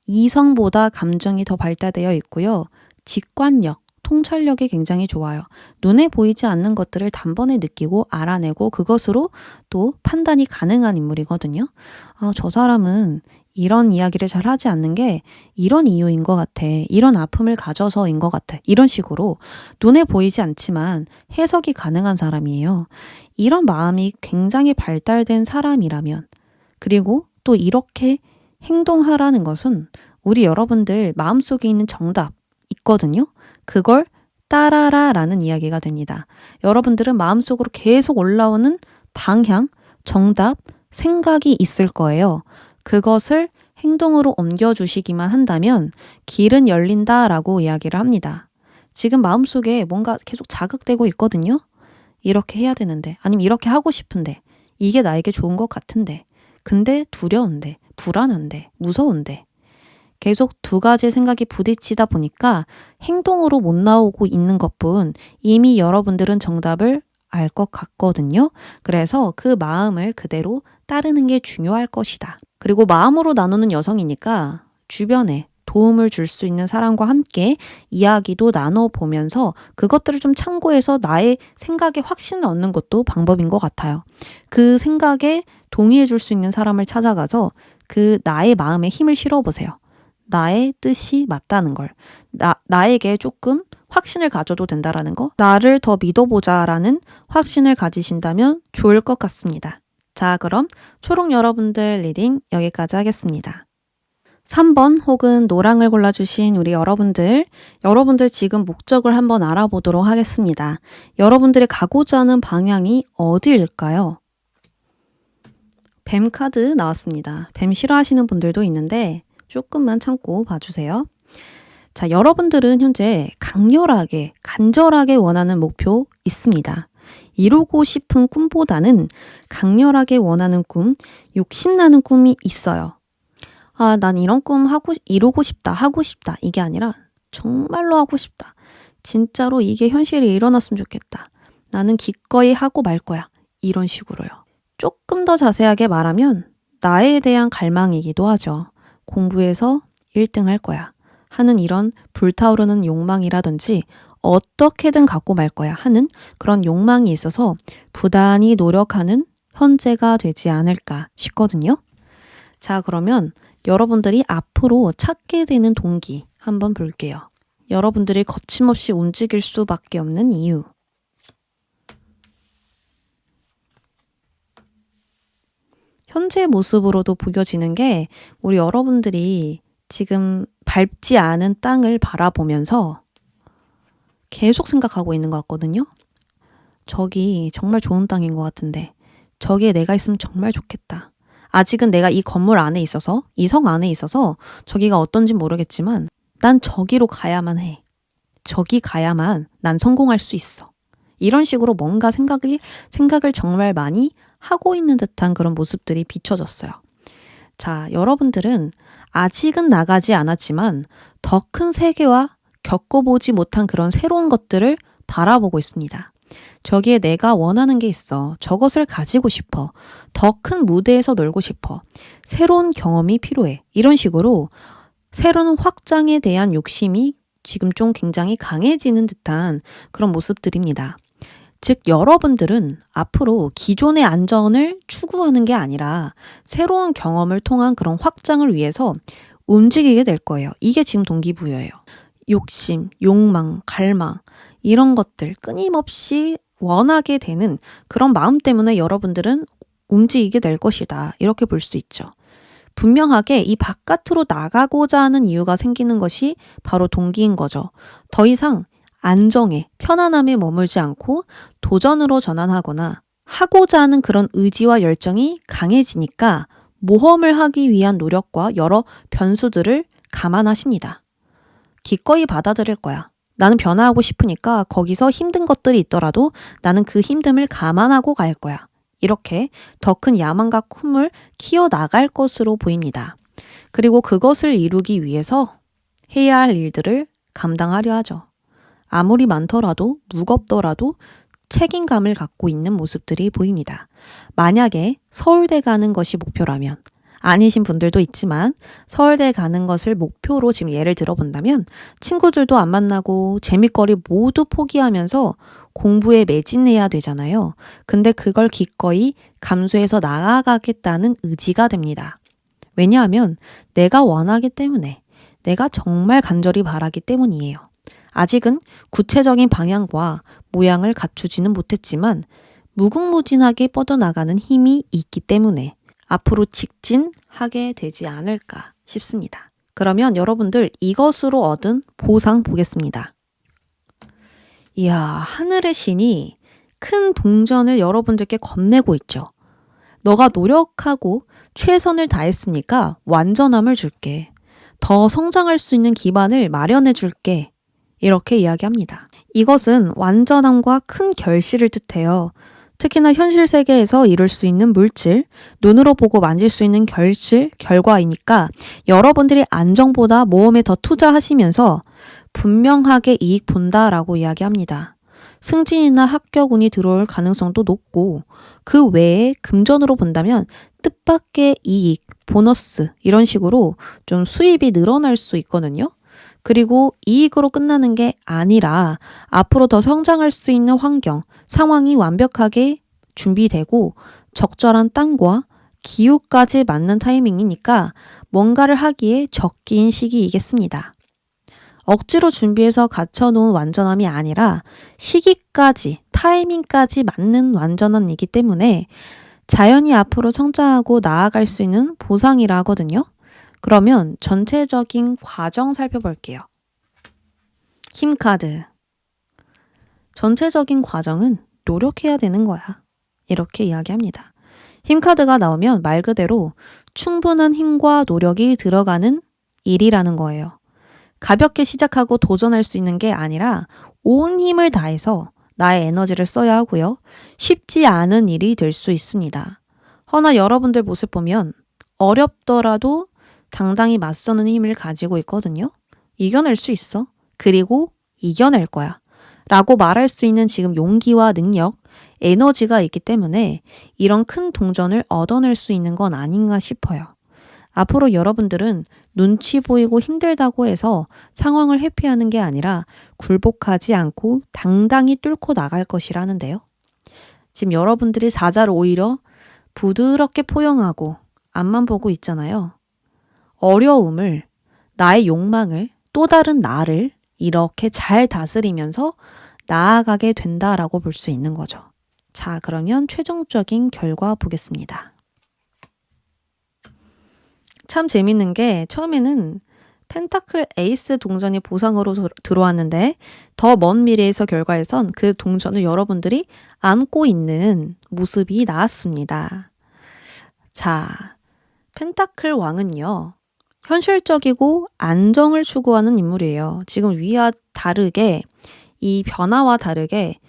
이성보다 감정이 더 발달되어 있고요. 직관력, 통찰력이 굉장히 좋아요. 눈에 보이지 않는 것들을 단번에 느끼고 알아내고 그것으로 또 판단이 가능한 인물이거든요. 저 사람은 이런 이야기를 잘 하지 않는 게 이런 이유인 것 같아. 이런 아픔을 가져서인 것 같아. 이런 식으로 눈에 보이지 않지만 해석이 가능한 사람이에요. 이런 마음이 굉장히 발달된 사람이라면, 그리고 또 이렇게 행동하라는 것은 우리 여러분들 마음속에 있는 정답 있거든요. 그걸 따라라 라는 이야기가 됩니다. 여러분들은 마음속으로 계속 올라오는 방향, 정답, 생각이 있을 거예요. 그것을 행동으로 옮겨주시기만 한다면 길은 열린다라고 이야기를 합니다. 지금 마음속에 뭔가 계속 자극되고 있거든요. 이렇게 해야 되는데, 아니면 이렇게 하고 싶은데, 이게 나에게 좋은 것 같은데, 근데 두려운데, 불안한데, 무서운데, 계속 2가지 생각이 부딪히다 보니까 행동으로 못 나오고 있는 것뿐 이미 여러분들은 정답을 알 것 같거든요. 그래서 그 마음을 그대로 따르는 게 중요할 것이다. 그리고 마음으로 나누는 여성이니까 주변에 도움을 줄 수 있는 사람과 함께 이야기도 나눠보면서 그것들을 좀 참고해서 나의 생각에 확신을 얻는 것도 방법인 것 같아요. 그 생각에 동의해 줄 수 있는 사람을 찾아가서 그 나의 마음에 힘을 실어보세요. 나의 뜻이 맞다는 걸. 나에게 조금 확신을 가져도 된다라는 거. 나를 더 믿어보자라는 확신을 가지신다면 좋을 것 같습니다. 자, 그럼 초록 여러분들 리딩 여기까지 하겠습니다. 3번 혹은 노랑을 골라주신 우리 여러분들 지금 목적을 한번 알아보도록 하겠습니다. 여러분들이 가고자 하는 방향이 어디일까요? 뱀 카드 나왔습니다. 뱀 싫어하시는 분들도 있는데 조금만 참고 봐주세요. 자, 여러분들은 현재 강렬하게, 간절하게 원하는 목표 있습니다. 이루고 싶은 꿈보다는 강렬하게 원하는 꿈, 욕심나는 꿈이 있어요. 아, 난 이런 꿈 이루고 싶다, 하고 싶다. 이게 아니라 정말로 하고 싶다. 진짜로 이게 현실이 일어났으면 좋겠다. 나는 기꺼이 하고 말 거야. 이런 식으로요. 조금 더 자세하게 말하면 나에 대한 갈망이기도 하죠. 공부해서 1등 할 거야 하는 이런 불타오르는 욕망이라든지 어떻게든 갖고 말 거야 하는 그런 욕망이 있어서 부단히 노력하는 현재가 되지 않을까 싶거든요. 자, 그러면 여러분들이 앞으로 찾게 되는 동기 한번 볼게요. 여러분들이 거침없이 움직일 수밖에 없는 이유. 현재 모습으로도 보여지는 게 우리 여러분들이 지금 밟지 않은 땅을 바라보면서 계속 생각하고 있는 것 같거든요. 저기 정말 좋은 땅인 것 같은데 저기에 내가 있으면 정말 좋겠다. 아직은 내가 이 건물 안에 있어서 이 성 안에 있어서 저기가 어떤지 모르겠지만 난 저기로 가야만 해. 저기 가야만 난 성공할 수 있어. 이런 식으로 뭔가 생각을 정말 많이 하고 있는 듯한 그런 모습들이 비춰졌어요. 자, 여러분들은 아직은 나가지 않았지만 더 큰 세계와 겪어보지 못한 그런 새로운 것들을 바라보고 있습니다. 저기에 내가 원하는 게 있어. 저것을 가지고 싶어. 더 큰 무대에서 놀고 싶어. 새로운 경험이 필요해. 이런 식으로 새로운 확장에 대한 욕심이 지금 좀 굉장히 강해지는 듯한 그런 모습들입니다. 즉, 여러분들은 앞으로 기존의 안전을 추구하는 게 아니라 새로운 경험을 통한 그런 확장을 위해서 움직이게 될 거예요. 이게 지금 동기부여예요. 욕심, 욕망, 갈망 이런 것들 끊임없이 원하게 되는 그런 마음 때문에 여러분들은 움직이게 될 것이다. 이렇게 볼 수 있죠. 분명하게 이 바깥으로 나가고자 하는 이유가 생기는 것이 바로 동기인 거죠. 더 이상 안정에, 편안함에 머물지 않고 도전으로 전환하거나 하고자 하는 그런 의지와 열정이 강해지니까 모험을 하기 위한 노력과 여러 변수들을 감안하십니다. 기꺼이 받아들일 거야. 나는 변화하고 싶으니까 거기서 힘든 것들이 있더라도 나는 그 힘듦을 감안하고 갈 거야. 이렇게 더 큰 야망과 꿈을 키워나갈 것으로 보입니다. 그리고 그것을 이루기 위해서 해야 할 일들을 감당하려 하죠. 아무리 많더라도 무겁더라도 책임감을 갖고 있는 모습들이 보입니다. 만약에 서울대 가는 것이 목표라면 아니신 분들도 있지만 서울대 가는 것을 목표로 지금 예를 들어본다면 친구들도 안 만나고 재밌거리 모두 포기하면서 공부에 매진해야 되잖아요. 근데 그걸 기꺼이 감수해서 나아가겠다는 의지가 됩니다. 왜냐하면 내가 원하기 때문에, 내가 정말 간절히 바라기 때문이에요. 아직은 구체적인 방향과 모양을 갖추지는 못했지만 무궁무진하게 뻗어나가는 힘이 있기 때문에 앞으로 직진하게 되지 않을까 싶습니다. 그러면 여러분들 이것으로 얻은 보상 보겠습니다. 이야, 하늘의 신이 큰 동전을 여러분들께 건네고 있죠. 너가 노력하고 최선을 다했으니까 완전함을 줄게. 더 성장할 수 있는 기반을 마련해 줄게. 이렇게 이야기합니다. 이것은 완전함과 큰 결실을 뜻해요. 특히나 현실 세계에서 이룰 수 있는 물질, 눈으로 보고 만질 수 있는 결실, 결과이니까 여러분들이 안정보다 모험에 더 투자하시면서 분명하게 이익 본다라고 이야기합니다. 승진이나 합격운이 들어올 가능성도 높고 그 외에 금전으로 본다면 뜻밖의 이익, 보너스 이런 식으로 좀 수입이 늘어날 수 있거든요. 그리고 이익으로 끝나는 게 아니라 앞으로 더 성장할 수 있는 환경, 상황이 완벽하게 준비되고 적절한 땅과 기후까지 맞는 타이밍이니까 뭔가를 하기에 적기인 시기이겠습니다. 억지로 준비해서 갖춰놓은 완전함이 아니라 시기까지, 타이밍까지 맞는 완전함이기 때문에 자연히 앞으로 성장하고 나아갈 수 있는 보상이라 하거든요. 그러면 전체적인 과정 살펴볼게요. 힘카드. 전체적인 과정은 노력해야 되는 거야. 이렇게 이야기합니다. 힘카드가 나오면 말 그대로 충분한 힘과 노력이 들어가는 일이라는 거예요. 가볍게 시작하고 도전할 수 있는 게 아니라 온 힘을 다해서 나의 에너지를 써야 하고요. 쉽지 않은 일이 될 수 있습니다. 허나 여러분들 모습 보면 어렵더라도 당당히 맞서는 힘을 가지고 있거든요. 이겨낼 수 있어. 그리고 이겨낼 거야. 라고 말할 수 있는 지금 용기와 능력, 에너지가 있기 때문에 이런 큰 동전을 얻어낼 수 있는 건 아닌가 싶어요. 앞으로 여러분들은 눈치 보이고 힘들다고 해서 상황을 회피하는 게 아니라 굴복하지 않고 당당히 뚫고 나갈 것이라는데요. 지금 여러분들이 사자를 오히려 부드럽게 포용하고 앞만 보고 있잖아요. 어려움을, 나의 욕망을, 또 다른 나를 이렇게 잘 다스리면서 나아가게 된다라고 볼 수 있는 거죠. 자, 그러면 최종적인 결과 보겠습니다. 참 재밌는 게 처음에는 펜타클 에이스 동전이 보상으로 들어왔는데 더 먼 미래에서 결과에선 그 동전을 여러분들이 안고 있는 모습이 나왔습니다. 자, 펜타클 왕은요. 현실적이고 안정을 추구하는 인물이에요. 지금 위와 다르게 이 변화와 다르게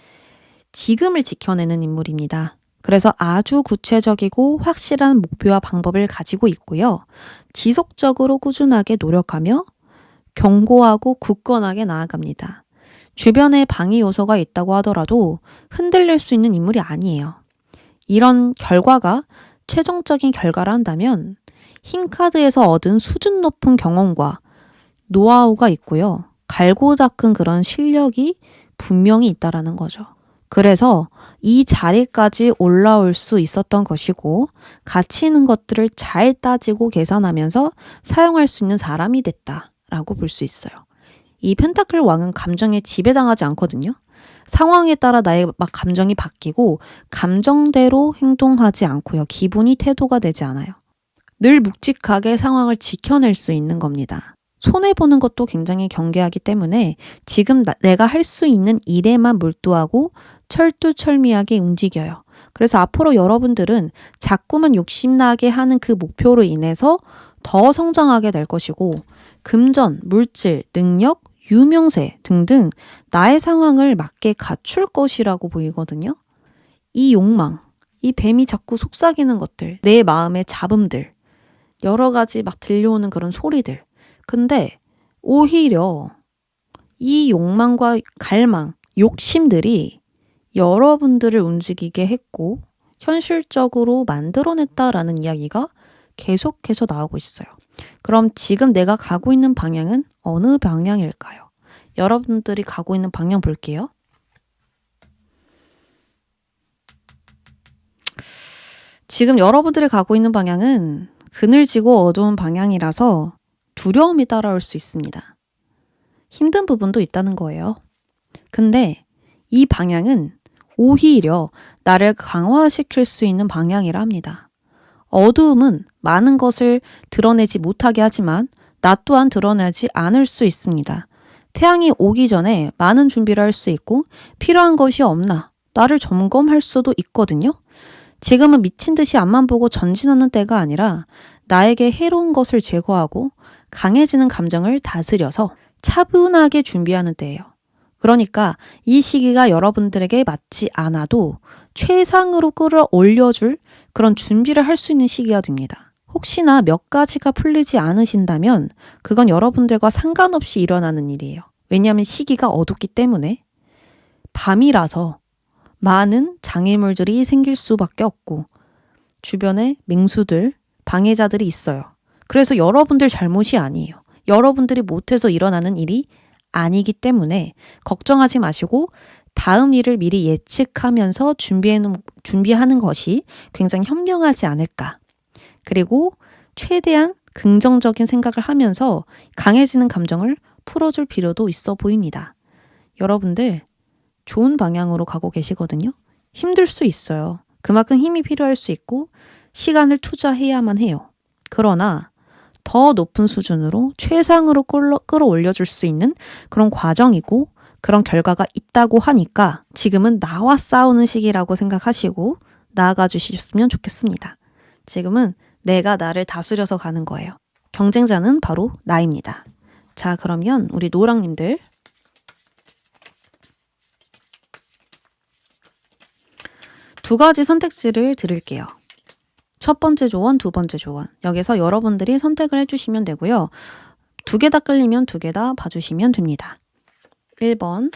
지금을 지켜내는 인물입니다. 그래서 아주 구체적이고 확실한 목표와 방법을 가지고 있고요. 지속적으로 꾸준하게 노력하며 견고하고 굳건하게 나아갑니다. 주변에 방해 요소가 있다고 하더라도 흔들릴 수 있는 인물이 아니에요. 이런 결과가 최종적인 결과를 한다면 힘카드에서 얻은 수준 높은 경험과 노하우가 있고요. 갈고 닦은 그런 실력이 분명히 있다라는 거죠. 그래서 이 자리까지 올라올 수 있었던 것이고 가치 있는 것들을 잘 따지고 계산하면서 사용할 수 있는 사람이 됐다라고 볼 수 있어요. 이 펜타클 왕은 감정에 지배당하지 않거든요. 상황에 따라 나의 감정이 바뀌고 감정대로 행동하지 않고요. 기분이 태도가 되지 않아요. 늘 묵직하게 상황을 지켜낼 수 있는 겁니다. 손해보는 것도 굉장히 경계하기 때문에 지금 내가 할 수 있는 일에만 몰두하고 철두철미하게 움직여요. 그래서 앞으로 여러분들은 자꾸만 욕심나게 하는 그 목표로 인해서 더 성장하게 될 것이고 금전, 물질, 능력, 유명세 등등 나의 상황을 맞게 갖출 것이라고 보이거든요. 이 욕망, 이 뱀이 자꾸 속삭이는 것들, 내 마음의 잡음들, 여러 가지 들려오는 그런 소리들. 근데 오히려 이 욕망과 갈망, 욕심들이 여러분들을 움직이게 했고 현실적으로 만들어냈다라는 이야기가 계속해서 나오고 있어요. 그럼 지금 내가 가고 있는 방향은 어느 방향일까요? 여러분들이 가고 있는 방향 볼게요. 지금 여러분들이 가고 있는 방향은 그늘지고 어두운 방향이라서 두려움이 따라올 수 있습니다. 힘든 부분도 있다는 거예요. 근데 이 방향은 오히려 나를 강화시킬 수 있는 방향이라 합니다. 어두움은 많은 것을 드러내지 못하게 하지만 나 또한 드러내지 않을 수 있습니다. 태양이 오기 전에 많은 준비를 할 수 있고 필요한 것이 없나 나를 점검할 수도 있거든요. 지금은 미친 듯이 앞만 보고 전진하는 때가 아니라 나에게 해로운 것을 제거하고 강해지는 감정을 다스려서 차분하게 준비하는 때예요. 그러니까 이 시기가 여러분들에게 맞지 않아도 최상으로 끌어올려줄 그런 준비를 할 수 있는 시기가 됩니다. 혹시나 몇 가지가 풀리지 않으신다면 그건 여러분들과 상관없이 일어나는 일이에요. 왜냐하면 시기가 어둡기 때문에 밤이라서 많은 장애물들이 생길 수밖에 없고 주변에 맹수들, 방해자들이 있어요. 그래서 여러분들 잘못이 아니에요. 여러분들이 못해서 일어나는 일이 아니기 때문에 걱정하지 마시고 다음 일을 미리 예측하면서 준비하는 것이 굉장히 현명하지 않을까. 그리고 최대한 긍정적인 생각을 하면서 강해지는 감정을 풀어줄 필요도 있어 보입니다. 여러분들 좋은 방향으로 가고 계시거든요. 힘들 수 있어요. 그만큼 힘이 필요할 수 있고 시간을 투자해야만 해요. 그러나 더 높은 수준으로 최상으로 끌어올려줄 수 있는 그런 과정이고 그런 결과가 있다고 하니까 지금은 나와 싸우는 시기라고 생각하시고 나아가 주셨으면 좋겠습니다. 지금은 내가 나를 다스려서 가는 거예요. 경쟁자는 바로 나입니다. 자, 그러면 우리 노랑님들 두 가지 선택지를 드릴게요. 첫 번째 조언, 두 번째 조언. 여기서 여러분들이 선택을 해주시면 되고요. 두 개 다 끌리면 두 개 다 봐주시면 됩니다. 1번,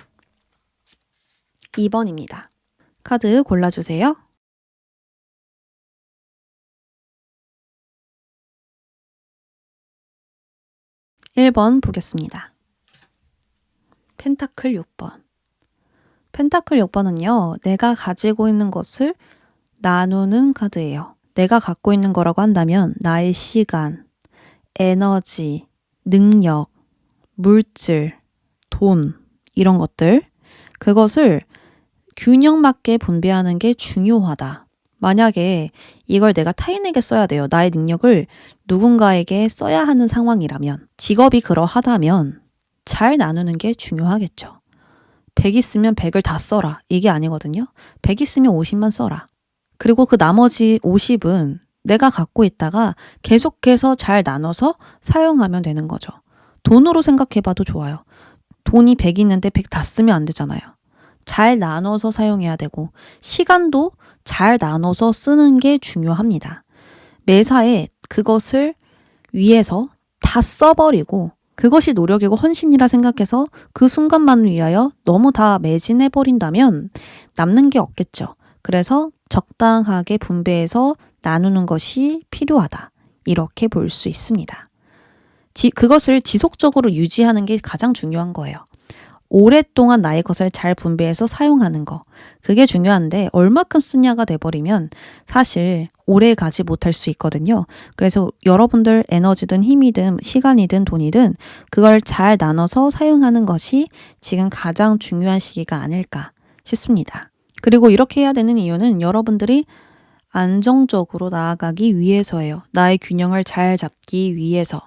2번입니다. 카드 골라주세요. 1번 보겠습니다. 펜타클 6번. 펜타클 6번은요. 내가 가지고 있는 것을 나누는 카드예요. 내가 갖고 있는 거라고 한다면 나의 시간, 에너지, 능력, 물질, 돈 이런 것들 그것을 균형 맞게 분배하는 게 중요하다. 만약에 이걸 내가 타인에게 써야 돼요. 나의 능력을 누군가에게 써야 하는 상황이라면 직업이 그러하다면 잘 나누는 게 중요하겠죠. 100 있으면 100을 다 써라. 이게 아니거든요. 100 있으면 50만 써라. 그리고 그 나머지 50은 내가 갖고 있다가 계속해서 잘 나눠서 사용하면 되는 거죠. 돈으로 생각해봐도 좋아요. 돈이 100 있는데 100 다 쓰면 안 되잖아요. 잘 나눠서 사용해야 되고 시간도 잘 나눠서 쓰는 게 중요합니다. 매사에 그것을 위해서 다 써버리고 그것이 노력이고 헌신이라 생각해서 그 순간만을 위하여 너무 다 매진해버린다면 남는 게 없겠죠. 그래서 적당하게 분배해서 나누는 것이 필요하다. 이렇게 볼 수 있습니다. 그것을 지속적으로 유지하는 게 가장 중요한 거예요. 오랫동안 나의 것을 잘 분배해서 사용하는 거. 그게 중요한데 얼마큼 쓰냐가 돼버리면 사실 오래 가지 못할 수 있거든요. 그래서 여러분들 에너지든 힘이든 시간이든 돈이든 그걸 잘 나눠서 사용하는 것이 지금 가장 중요한 시기가 아닐까 싶습니다. 그리고 이렇게 해야 되는 이유는 여러분들이 안정적으로 나아가기 위해서예요. 나의 균형을 잘 잡기 위해서.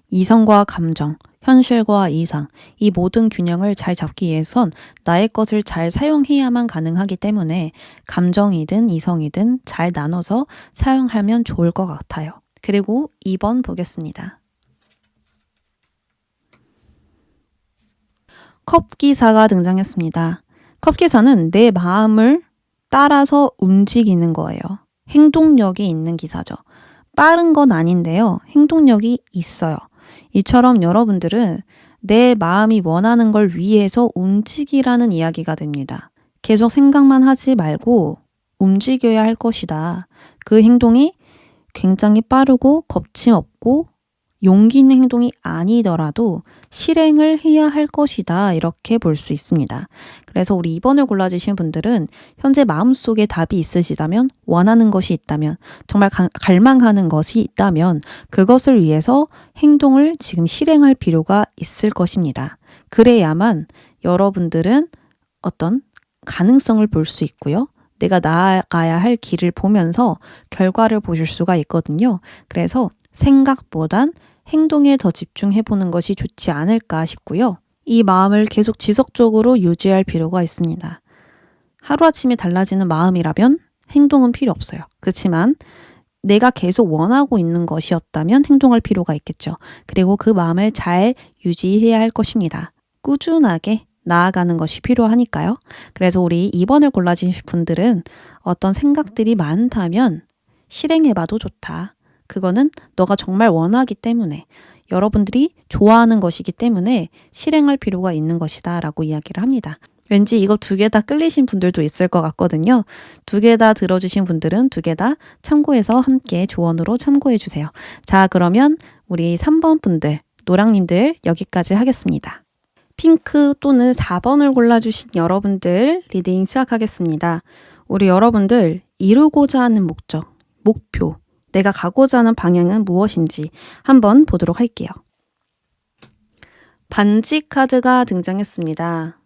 이성과 감정, 현실과 이상, 이 모든 균형을 잘 잡기 위해선 나의 것을 잘 사용해야만 가능하기 때문에 감정이든 이성이든 잘 나눠서 사용하면 좋을 것 같아요. 그리고 2번 보겠습니다. 컵기사가 등장했습니다. 컵기사는 내 마음을 따라서 움직이는 거예요. 행동력이 있는 기사죠. 빠른 건 아닌데요. 행동력이 있어요. 이처럼 여러분들은 내 마음이 원하는 걸 위해서 움직이라는 이야기가 됩니다. 계속 생각만 하지 말고 움직여야 할 것이다. 그 행동이 굉장히 빠르고 겁짐없고 용기 있는 행동이 아니더라도 실행을 해야 할 것이다. 이렇게 볼 수 있습니다. 그래서 우리 2번을 골라주신 분들은 현재 마음속에 답이 있으시다면 원하는 것이 있다면 정말 갈망하는 것이 있다면 그것을 위해서 행동을 지금 실행할 필요가 있을 것입니다. 그래야만 여러분들은 어떤 가능성을 볼 수 있고요. 내가 나아가야 할 길을 보면서 결과를 보실 수가 있거든요. 그래서 생각보단 행동에 더 집중해보는 것이 좋지 않을까 싶고요. 이 마음을 계속 지속적으로 유지할 필요가 있습니다. 하루아침에 달라지는 마음이라면 행동은 필요 없어요. 그렇지만 내가 계속 원하고 있는 것이었다면 행동할 필요가 있겠죠. 그리고 그 마음을 잘 유지해야 할 것입니다. 꾸준하게 나아가는 것이 필요하니까요. 그래서 우리 2번을 골라주신 분들은 어떤 생각들이 많다면 실행해봐도 좋다. 그거는 너가 정말 원하기 때문에 여러분들이 좋아하는 것이기 때문에 실행할 필요가 있는 것이다 라고 이야기를 합니다. 왠지 이거 두 개 다 끌리신 분들도 있을 것 같거든요. 두 개 다 들어주신 분들은 두 개 다 참고해서 함께 조언으로 참고해 주세요. 자, 그러면 우리 3번 분들, 노랑님들 여기까지 하겠습니다. 핑크 또는 4번을 골라주신 여러분들 리딩 시작하겠습니다. 우리 여러분들 이루고자 하는 목적, 목표, 내가 가고자 하는 방향은 무엇인지 한번 보도록 할게요. 반지 카드가 등장했습니다.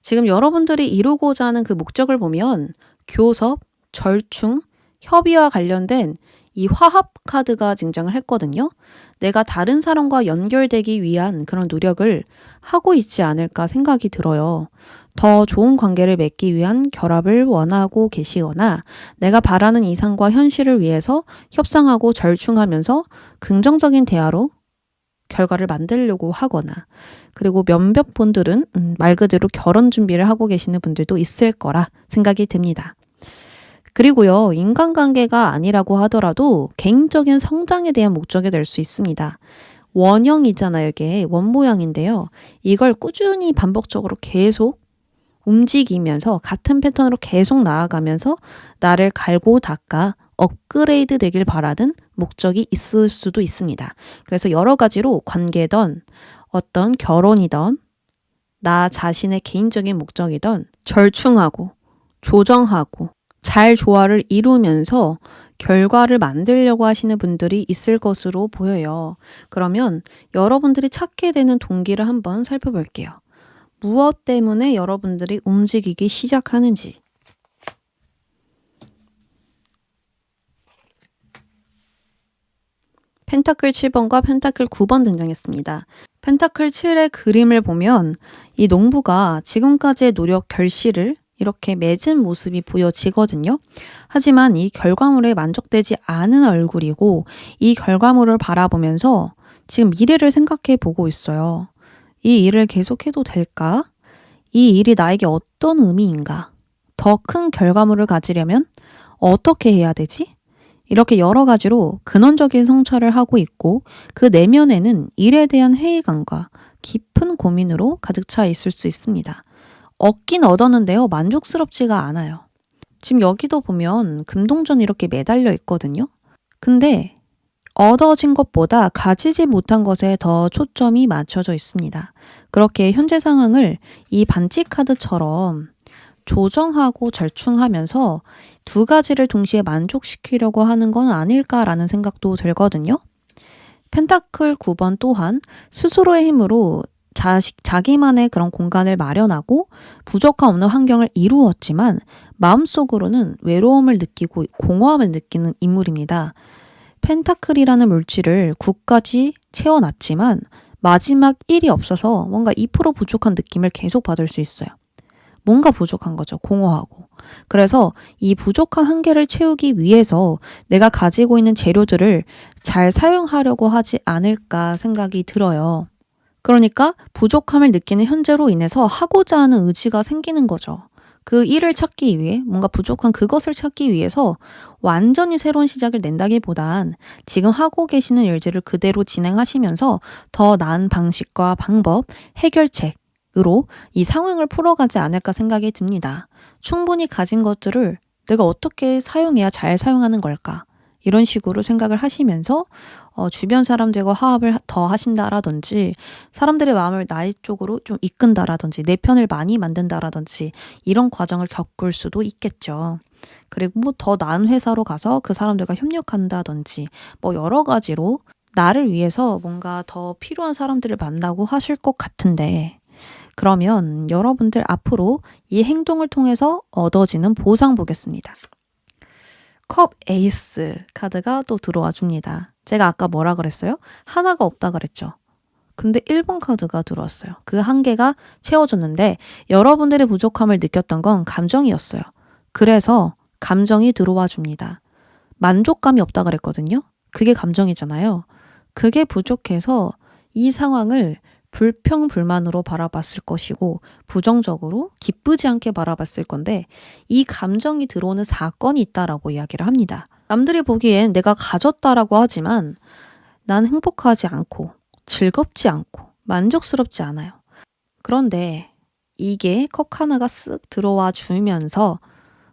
지금 여러분들이 이루고자 하는 그 목적을 보면 교섭, 절충, 협의와 관련된 이 화합 카드가 등장을 했거든요. 내가 다른 사람과 연결되기 위한 그런 노력을 하고 있지 않을까 생각이 들어요. 더 좋은 관계를 맺기 위한 결합을 원하고 계시거나 내가 바라는 이상과 현실을 위해서 협상하고 절충하면서 긍정적인 대화로 결과를 만들려고 하거나 그리고 몇몇 분들은 말 그대로 결혼 준비를 하고 계시는 분들도 있을 거라 생각이 듭니다. 그리고요, 인간관계가 아니라고 하더라도 개인적인 성장에 대한 목적이 될 수 있습니다. 원형이잖아요, 이게 원모양인데요. 이걸 꾸준히 반복적으로 계속 움직이면서 같은 패턴으로 계속 나아가면서 나를 갈고 닦아 업그레이드 되길 바라는 목적이 있을 수도 있습니다. 그래서 여러 가지로 관계든 어떤 결혼이든 나 자신의 개인적인 목적이든 절충하고 조정하고 잘 조화를 이루면서 결과를 만들려고 하시는 분들이 있을 것으로 보여요. 그러면 여러분들이 찾게 되는 동기를 한번 살펴볼게요. 무엇 때문에 여러분들이 움직이기 시작하는지. 펜타클 7번과 펜타클 9번 등장했습니다. 펜타클 7의 그림을 보면 이 농부가 지금까지의 노력 결실을 이렇게 맺은 모습이 보여지거든요. 하지만 이 결과물에 만족되지 않은 얼굴이고 이 결과물을 바라보면서 지금 미래를 생각해 보고 있어요. 이 일을 계속해도 될까? 이 일이 나에게 어떤 의미인가? 더 큰 결과물을 가지려면 어떻게 해야 되지? 이렇게 여러 가지로 근원적인 성찰을 하고 있고 그 내면에는 일에 대한 회의감과 깊은 고민으로 가득 차 있을 수 있습니다. 얻긴 얻었는데요. 만족스럽지가 않아요. 지금 여기도 보면 금동전 이렇게 매달려 있거든요. 근데 얻어진 것보다 가지지 못한 것에 더 초점이 맞춰져 있습니다. 그렇게 현재 상황을 이 반지 카드처럼 조정하고 절충하면서 두 가지를 동시에 만족시키려고 하는 건 아닐까라는 생각도 들거든요. 펜타클 9번 또한 스스로의 힘으로 자기만의 그런 공간을 마련하고 부족함 없는 환경을 이루었지만 마음속으로는 외로움을 느끼고 공허함을 느끼는 인물입니다. 펜타클이라는 물질을 9까지 채워놨지만 마지막 1이 없어서 뭔가 2% 부족한 느낌을 계속 받을 수 있어요. 뭔가 부족한 거죠. 공허하고. 그래서 이 부족한 한계를 채우기 위해서 내가 가지고 있는 재료들을 잘 사용하려고 하지 않을까 생각이 들어요. 그러니까 부족함을 느끼는 현재로 인해서 하고자 하는 의지가 생기는 거죠. 그 일을 찾기 위해 뭔가 부족한 그것을 찾기 위해서 완전히 새로운 시작을 낸다기보단 지금 하고 계시는 일들을 그대로 진행하시면서 더 나은 방식과 방법, 해결책으로 이 상황을 풀어가지 않을까 생각이 듭니다. 충분히 가진 것들을 내가 어떻게 사용해야 잘 사용하는 걸까? 이런 식으로 생각을 하시면서 주변 사람들과 화합을 더 하신다라든지 사람들의 마음을 나의 쪽으로 좀 이끈다라든지 내 편을 많이 만든다라든지 이런 과정을 겪을 수도 있겠죠. 그리고 뭐 더 나은 회사로 가서 그 사람들과 협력한다든지 뭐 여러 가지로 나를 위해서 뭔가 더 필요한 사람들을 만나고 하실 것 같은데 그러면 여러분들 앞으로 이 행동을 통해서 얻어지는 보상 보겠습니다. 컵 에이스 카드가 또 들어와 줍니다. 제가 아까 뭐라 그랬어요? 하나가 없다 그랬죠. 근데 1번 카드가 들어왔어요. 그 한계가 채워졌는데 여러분들의 부족함을 느꼈던 건 감정이었어요. 그래서 감정이 들어와 줍니다. 만족감이 없다 그랬거든요. 그게 감정이잖아요. 그게 부족해서 이 상황을 불평불만으로 바라봤을 것이고 부정적으로 기쁘지 않게 바라봤을 건데 이 감정이 들어오는 사건이 있다라고 이야기를 합니다. 남들이 보기엔 내가 가졌다라고 하지만 난 행복하지 않고 즐겁지 않고 만족스럽지 않아요. 그런데 이게 컵 하나가 쓱 들어와 주면서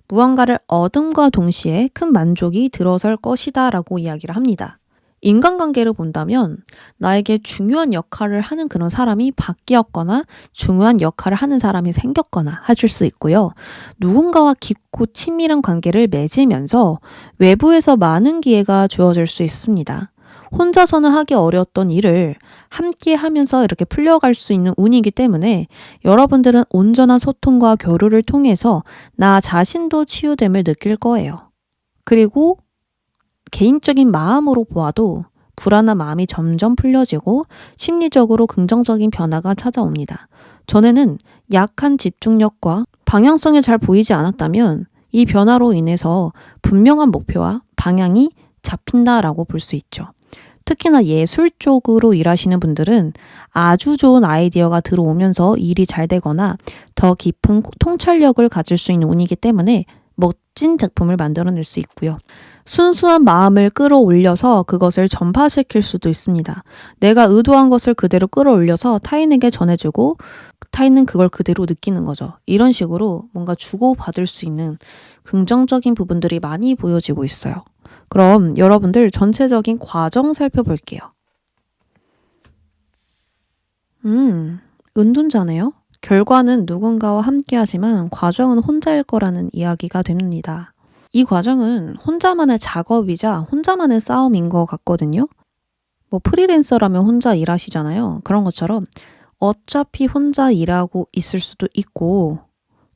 무언가를 얻음과 동시에 큰 만족이 들어설 것이다 라고 이야기를 합니다. 인간관계를 본다면 나에게 중요한 역할을 하는 그런 사람이 바뀌었거나 중요한 역할을 하는 사람이 생겼거나 하실 수 있고요. 누군가와 깊고 친밀한 관계를 맺으면서 외부에서 많은 기회가 주어질 수 있습니다. 혼자서는 하기 어려웠던 일을 함께 하면서 이렇게 풀려갈 수 있는 운이기 때문에 여러분들은 온전한 소통과 교류를 통해서 나 자신도 치유됨을 느낄 거예요. 그리고 개인적인 마음으로 보아도 불안한 마음이 점점 풀려지고 심리적으로 긍정적인 변화가 찾아옵니다. 전에는 약한 집중력과 방향성이 잘 보이지 않았다면 이 변화로 인해서 분명한 목표와 방향이 잡힌다라고 볼 수 있죠. 특히나 예술 쪽으로 일하시는 분들은 아주 좋은 아이디어가 들어오면서 일이 잘 되거나 더 깊은 통찰력을 가질 수 있는 운이기 때문에 멋진 작품을 만들어낼 수 있고요. 순수한 마음을 끌어올려서 그것을 전파시킬 수도 있습니다. 내가 의도한 것을 그대로 끌어올려서 타인에게 전해주고 타인은 그걸 그대로 느끼는 거죠. 이런 식으로 뭔가 주고받을 수 있는 긍정적인 부분들이 많이 보여지고 있어요. 그럼 여러분들 전체적인 과정 살펴볼게요. 은둔자네요. 결과는 누군가와 함께하지만 과정은 혼자일 거라는 이야기가 됩니다. 이 과정은 혼자만의 작업이자 혼자만의 싸움인 것 같거든요. 뭐 프리랜서라면 혼자 일하시잖아요. 그런 것처럼 어차피 혼자 일하고 있을 수도 있고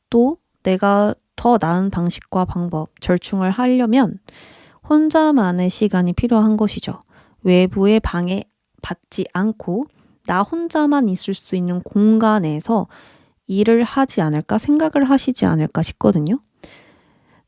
또 내가 더 나은 방식과 방법, 절충을 하려면 혼자만의 시간이 필요한 것이죠. 외부의 방해받지 않고 나 혼자만 있을 수 있는 공간에서 일을 하지 않을까 생각을 하시지 않을까 싶거든요.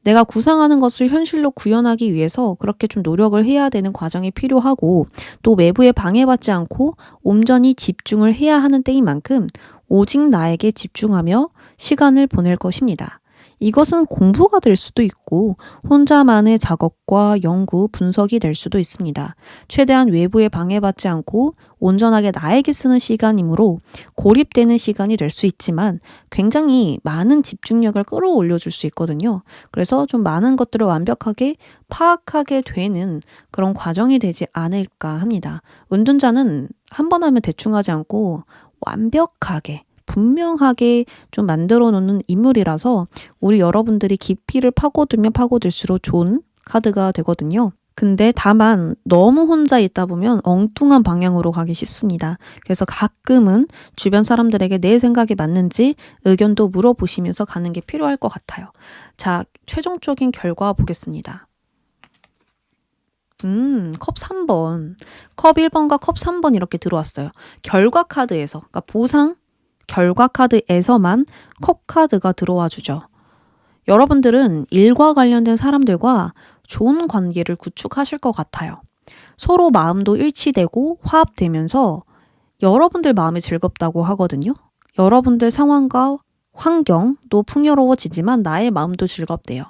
내가 구상하는 것을 현실로 구현하기 위해서 그렇게 좀 노력을 해야 되는 과정이 필요하고 또 외부에 방해받지 않고 온전히 집중을 해야 하는 때인 만큼 오직 나에게 집중하며 시간을 보낼 것입니다. 이것은 공부가 될 수도 있고 혼자만의 작업과 연구, 분석이 될 수도 있습니다. 최대한 외부에 방해받지 않고 온전하게 나에게 쓰는 시간이므로 고립되는 시간이 될 수 있지만 굉장히 많은 집중력을 끌어올려 줄 수 있거든요. 그래서 좀 많은 것들을 완벽하게 파악하게 되는 그런 과정이 되지 않을까 합니다. 은둔자는 한 번 하면 대충 하지 않고 완벽하게 분명하게 좀 만들어 놓는 인물이라서 우리 여러분들이 깊이를 파고들면 파고들수록 좋은 카드가 되거든요. 근데 다만 너무 혼자 있다 보면 엉뚱한 방향으로 가기 쉽습니다. 그래서 가끔은 주변 사람들에게 내 생각이 맞는지 의견도 물어보시면서 가는 게 필요할 것 같아요. 자, 최종적인 결과 보겠습니다. 컵 3번. 컵 1번과 컵 3번 이렇게 들어왔어요. 결과 카드에서, 그러니까 보상 결과 카드에서만 컵 카드가 들어와 주죠. 여러분들은 일과 관련된 사람들과 좋은 관계를 구축하실 것 같아요. 서로 마음도 일치되고 화합되면서 여러분들 마음이 즐겁다고 하거든요. 여러분들 상황과 환경도 풍요로워지지만 나의 마음도 즐겁대요.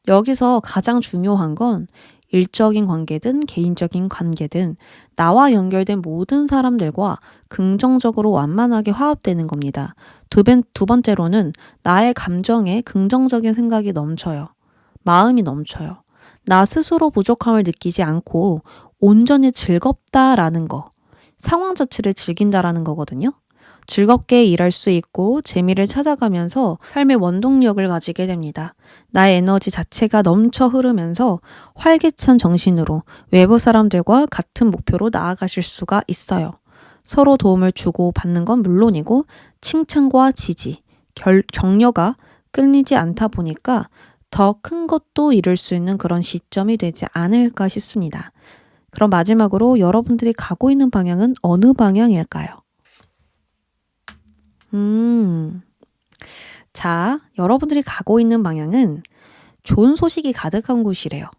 여기서 가장 중요한 건 일적인 관계든 개인적인 관계든 나와 연결된 모든 사람들과 긍정적으로 완만하게 화합되는 겁니다. 두 번째로는 나의 감정에 긍정적인 생각이 넘쳐요. 마음이 넘쳐요. 나 스스로 부족함을 느끼지 않고 온전히 즐겁다라는 거, 상황 자체를 즐긴다라는 거거든요. 즐겁게 일할 수 있고 재미를 찾아가면서 삶의 원동력을 가지게 됩니다. 나의 에너지 자체가 넘쳐 흐르면서 활기찬 정신으로 외부 사람들과 같은 목표로 나아가실 수가 있어요. 서로 도움을 주고 받는 건 물론이고 칭찬과 지지, 격려가 끊이지 않다 보니까 더 큰 것도 이룰 수 있는 그런 시점이 되지 않을까 싶습니다. 그럼 마지막으로 여러분들이 가고 있는 방향은 어느 방향일까요? 자, 여러분들이 가고 있는 방향은 좋은 소식이 가득한 곳이래요.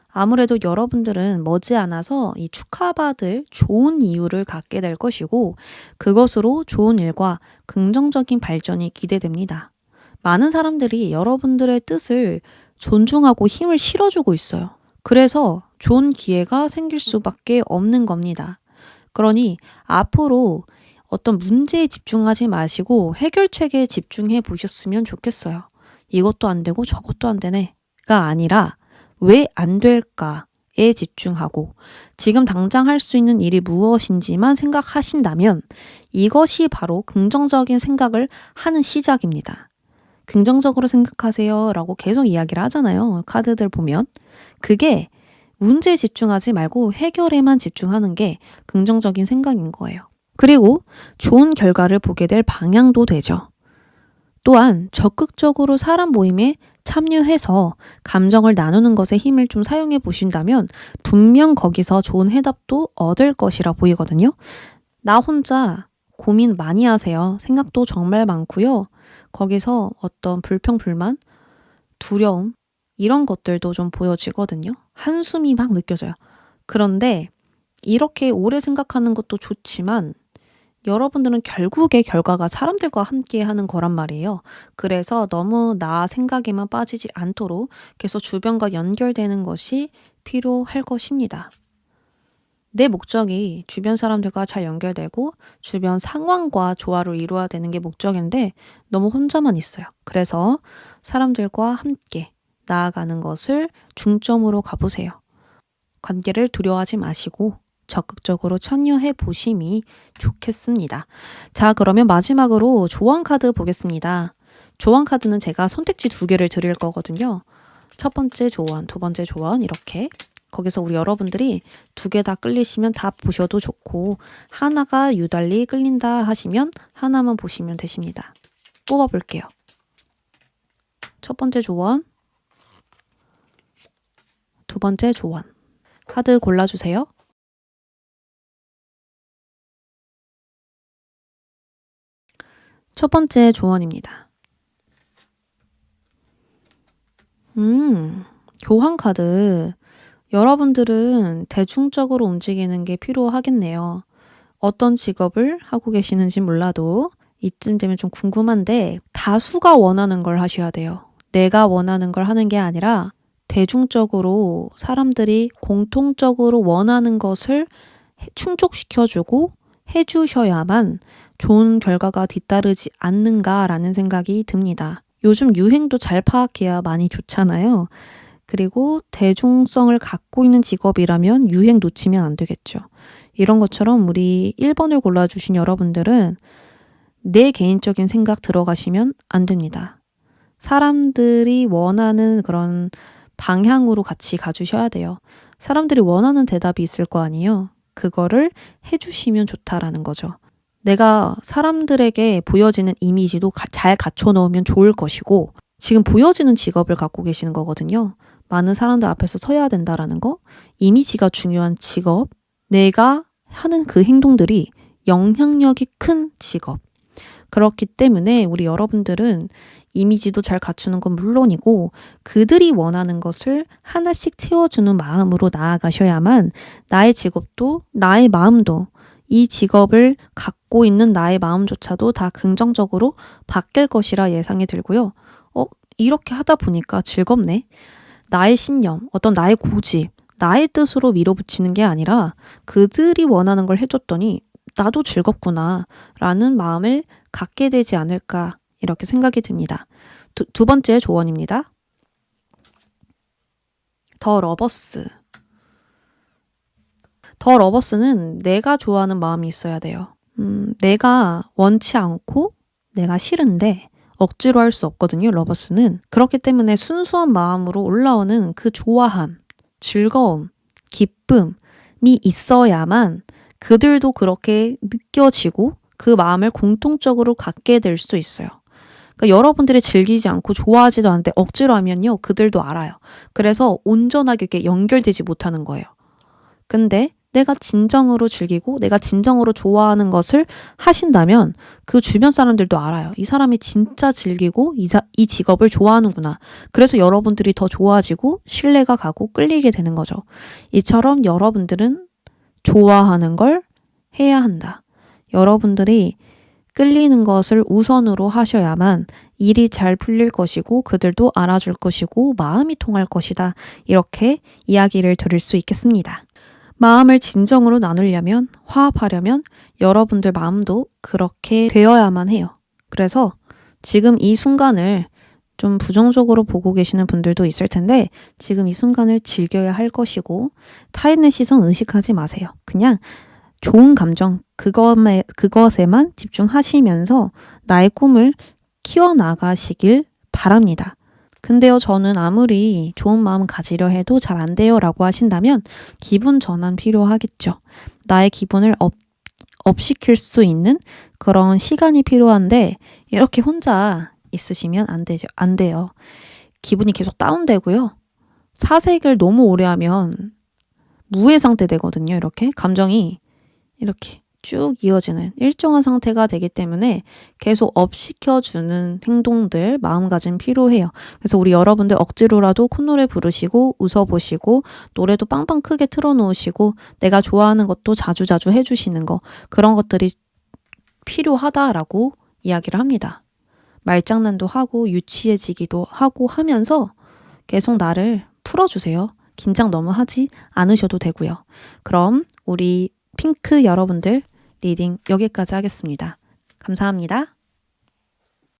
아무래도 여러분들은 머지않아서 이 축하받을 좋은 이유를 갖게 될 것이고 그것으로 좋은 일과 긍정적인 발전이 기대됩니다. 많은 사람들이 여러분들의 뜻을 존중하고 힘을 실어주고 있어요. 그래서 좋은 기회가 생길 수밖에 없는 겁니다. 그러니 앞으로 어떤 문제에 집중하지 마시고 해결책에 집중해 보셨으면 좋겠어요. 이것도 안 되고 저것도 안 되네가 아니라 왜 안 될까에 집중하고 지금 당장 할 수 있는 일이 무엇인지만 생각하신다면 이것이 바로 긍정적인 생각을 하는 시작입니다. 긍정적으로 생각하세요 라고 계속 이야기를 하잖아요. 카드들 보면. 그게 문제에 집중하지 말고 해결에만 집중하는 게 긍정적인 생각인 거예요. 그리고 좋은 결과를 보게 될 방향도 되죠. 또한 적극적으로 사람 모임에 참여해서 감정을 나누는 것에 힘을 좀 사용해 보신다면 분명 거기서 좋은 해답도 얻을 것이라 보이거든요. 나 혼자 고민 많이 하세요. 생각도 정말 많고요. 거기서 어떤 불평불만, 두려움 이런 것들도 좀 보여지거든요. 한숨이 막 느껴져요. 그런데 이렇게 오래 생각하는 것도 좋지만 여러분들은 결국의 결과가 사람들과 함께 하는 거란 말이에요. 그래서 너무 나 생각에만 빠지지 않도록 계속 주변과 연결되는 것이 필요할 것입니다. 내 목적이 주변 사람들과 잘 연결되고 주변 상황과 조화를 이루어야 되는 게 목적인데 너무 혼자만 있어요. 그래서 사람들과 함께 나아가는 것을 중점으로 가보세요. 관계를 두려워하지 마시고 적극적으로 참여해 보심이 좋겠습니다. 자, 그러면 마지막으로 조언 카드 보겠습니다. 조언 카드는 제가 선택지 2개를 드릴 거거든요. 첫 번째 조언, 두 번째 조언 이렇게 거기서 우리 여러분들이 2개 다 끌리시면 다 보셔도 좋고 하나가 유달리 끌린다 하시면 하나만 보시면 되십니다. 뽑아볼게요. 첫 번째 조언, 두 번째 조언. 카드 골라주세요. 첫 번째 조언입니다. 교환 카드. 여러분들은 대중적으로 움직이는 게 필요하겠네요. 어떤 직업을 하고 계시는지 몰라도 이쯤 되면 좀 궁금한데 다수가 원하는 걸 하셔야 돼요. 내가 원하는 걸 하는 게 아니라 대중적으로 사람들이 공통적으로 원하는 것을 충족시켜주고 해주셔야만 좋은 결과가 뒤따르지 않는가라는 생각이 듭니다. 요즘 유행도 잘 파악해야 많이 좋잖아요. 그리고 대중성을 갖고 있는 직업이라면 유행 놓치면 안 되겠죠. 이런 것처럼 우리 1번을 골라주신 여러분들은 내 개인적인 생각 들어가시면 안 됩니다. 사람들이 원하는 그런 방향으로 같이 가주셔야 돼요. 사람들이 원하는 대답이 있을 거 아니에요. 그거를 해주시면 좋다라는 거죠. 내가 사람들에게 보여지는 이미지도 잘 갖춰놓으면 좋을 것이고 지금 보여지는 직업을 갖고 계시는 거거든요. 많은 사람들 앞에서 서야 된다라는 거, 이미지가 중요한 직업, 내가 하는 그 행동들이 영향력이 큰 직업. 그렇기 때문에 우리 여러분들은 이미지도 잘 갖추는 건 물론이고 그들이 원하는 것을 하나씩 채워주는 마음으로 나아가셔야만 나의 직업도 나의 마음도 이 직업을 갖고 있는 나의 마음조차도 다 긍정적으로 바뀔 것이라 예상이 들고요. 이렇게 하다 보니까 즐겁네. 나의 신념, 어떤 나의 고집, 나의 뜻으로 밀어붙이는 게 아니라 그들이 원하는 걸 해줬더니 나도 즐겁구나 라는 마음을 갖게 되지 않을까 이렇게 생각이 듭니다. 두 번째 조언입니다. 더 러버스. 더 러버스는 내가 좋아하는 마음이 있어야 돼요. 내가 원치 않고 내가 싫은데 억지로 할 수 없거든요. 러버스는. 그렇기 때문에 순수한 마음으로 올라오는 그 좋아함, 즐거움, 기쁨이 있어야만 그들도 그렇게 느껴지고 그 마음을 공통적으로 갖게 될 수 있어요. 그러니까 여러분들이 즐기지 않고 좋아하지도 않는데 억지로 하면요. 그들도 알아요. 그래서 온전하게 이렇게 연결되지 못하는 거예요. 근데 내가 진정으로 즐기고 내가 진정으로 좋아하는 것을 하신다면 그 주변 사람들도 알아요. 이 사람이 진짜 즐기고 이 직업을 좋아하는구나. 그래서 여러분들이 더 좋아지고 신뢰가 가고 끌리게 되는 거죠. 이처럼 여러분들은 좋아하는 걸 해야 한다. 여러분들이 끌리는 것을 우선으로 하셔야만 일이 잘 풀릴 것이고 그들도 알아줄 것이고 마음이 통할 것이다. 이렇게 이야기를 드릴 수 있겠습니다. 마음을 진정으로 나누려면, 화합하려면 여러분들 마음도 그렇게 되어야만 해요. 그래서 지금 이 순간을 좀 부정적으로 보고 계시는 분들도 있을 텐데 지금 이 순간을 즐겨야 할 것이고 타인의 시선 의식하지 마세요. 그냥 좋은 감정, 그것에만 집중하시면서 나의 꿈을 키워나가시길 바랍니다. 근데요, 저는 아무리 좋은 마음 가지려 해도 잘 안 돼요 라고 하신다면 기분 전환 필요하겠죠. 나의 기분을 업시킬 수 있는 그런 시간이 필요한데 이렇게 혼자 있으시면 안 돼요. 기분이 계속 다운되고요. 사색을 너무 오래 하면 무해 상태 되거든요. 이렇게 감정이 이렇게 쭉 이어지는 일정한 상태가 되기 때문에 계속 업시켜주는 행동들, 마음가짐 필요해요. 그래서 우리 여러분들 억지로라도 콧노래 부르시고 웃어보시고 노래도 빵빵 크게 틀어놓으시고 내가 좋아하는 것도 자주자주 해주시는 거, 그런 것들이 필요하다라고 이야기를 합니다. 말장난도 하고 유치해지기도 하고 하면서 계속 나를 풀어주세요. 긴장 너무 하지 않으셔도 되고요. 그럼 우리 핑크 여러분들 리딩 여기까지 하겠습니다. 감사합니다.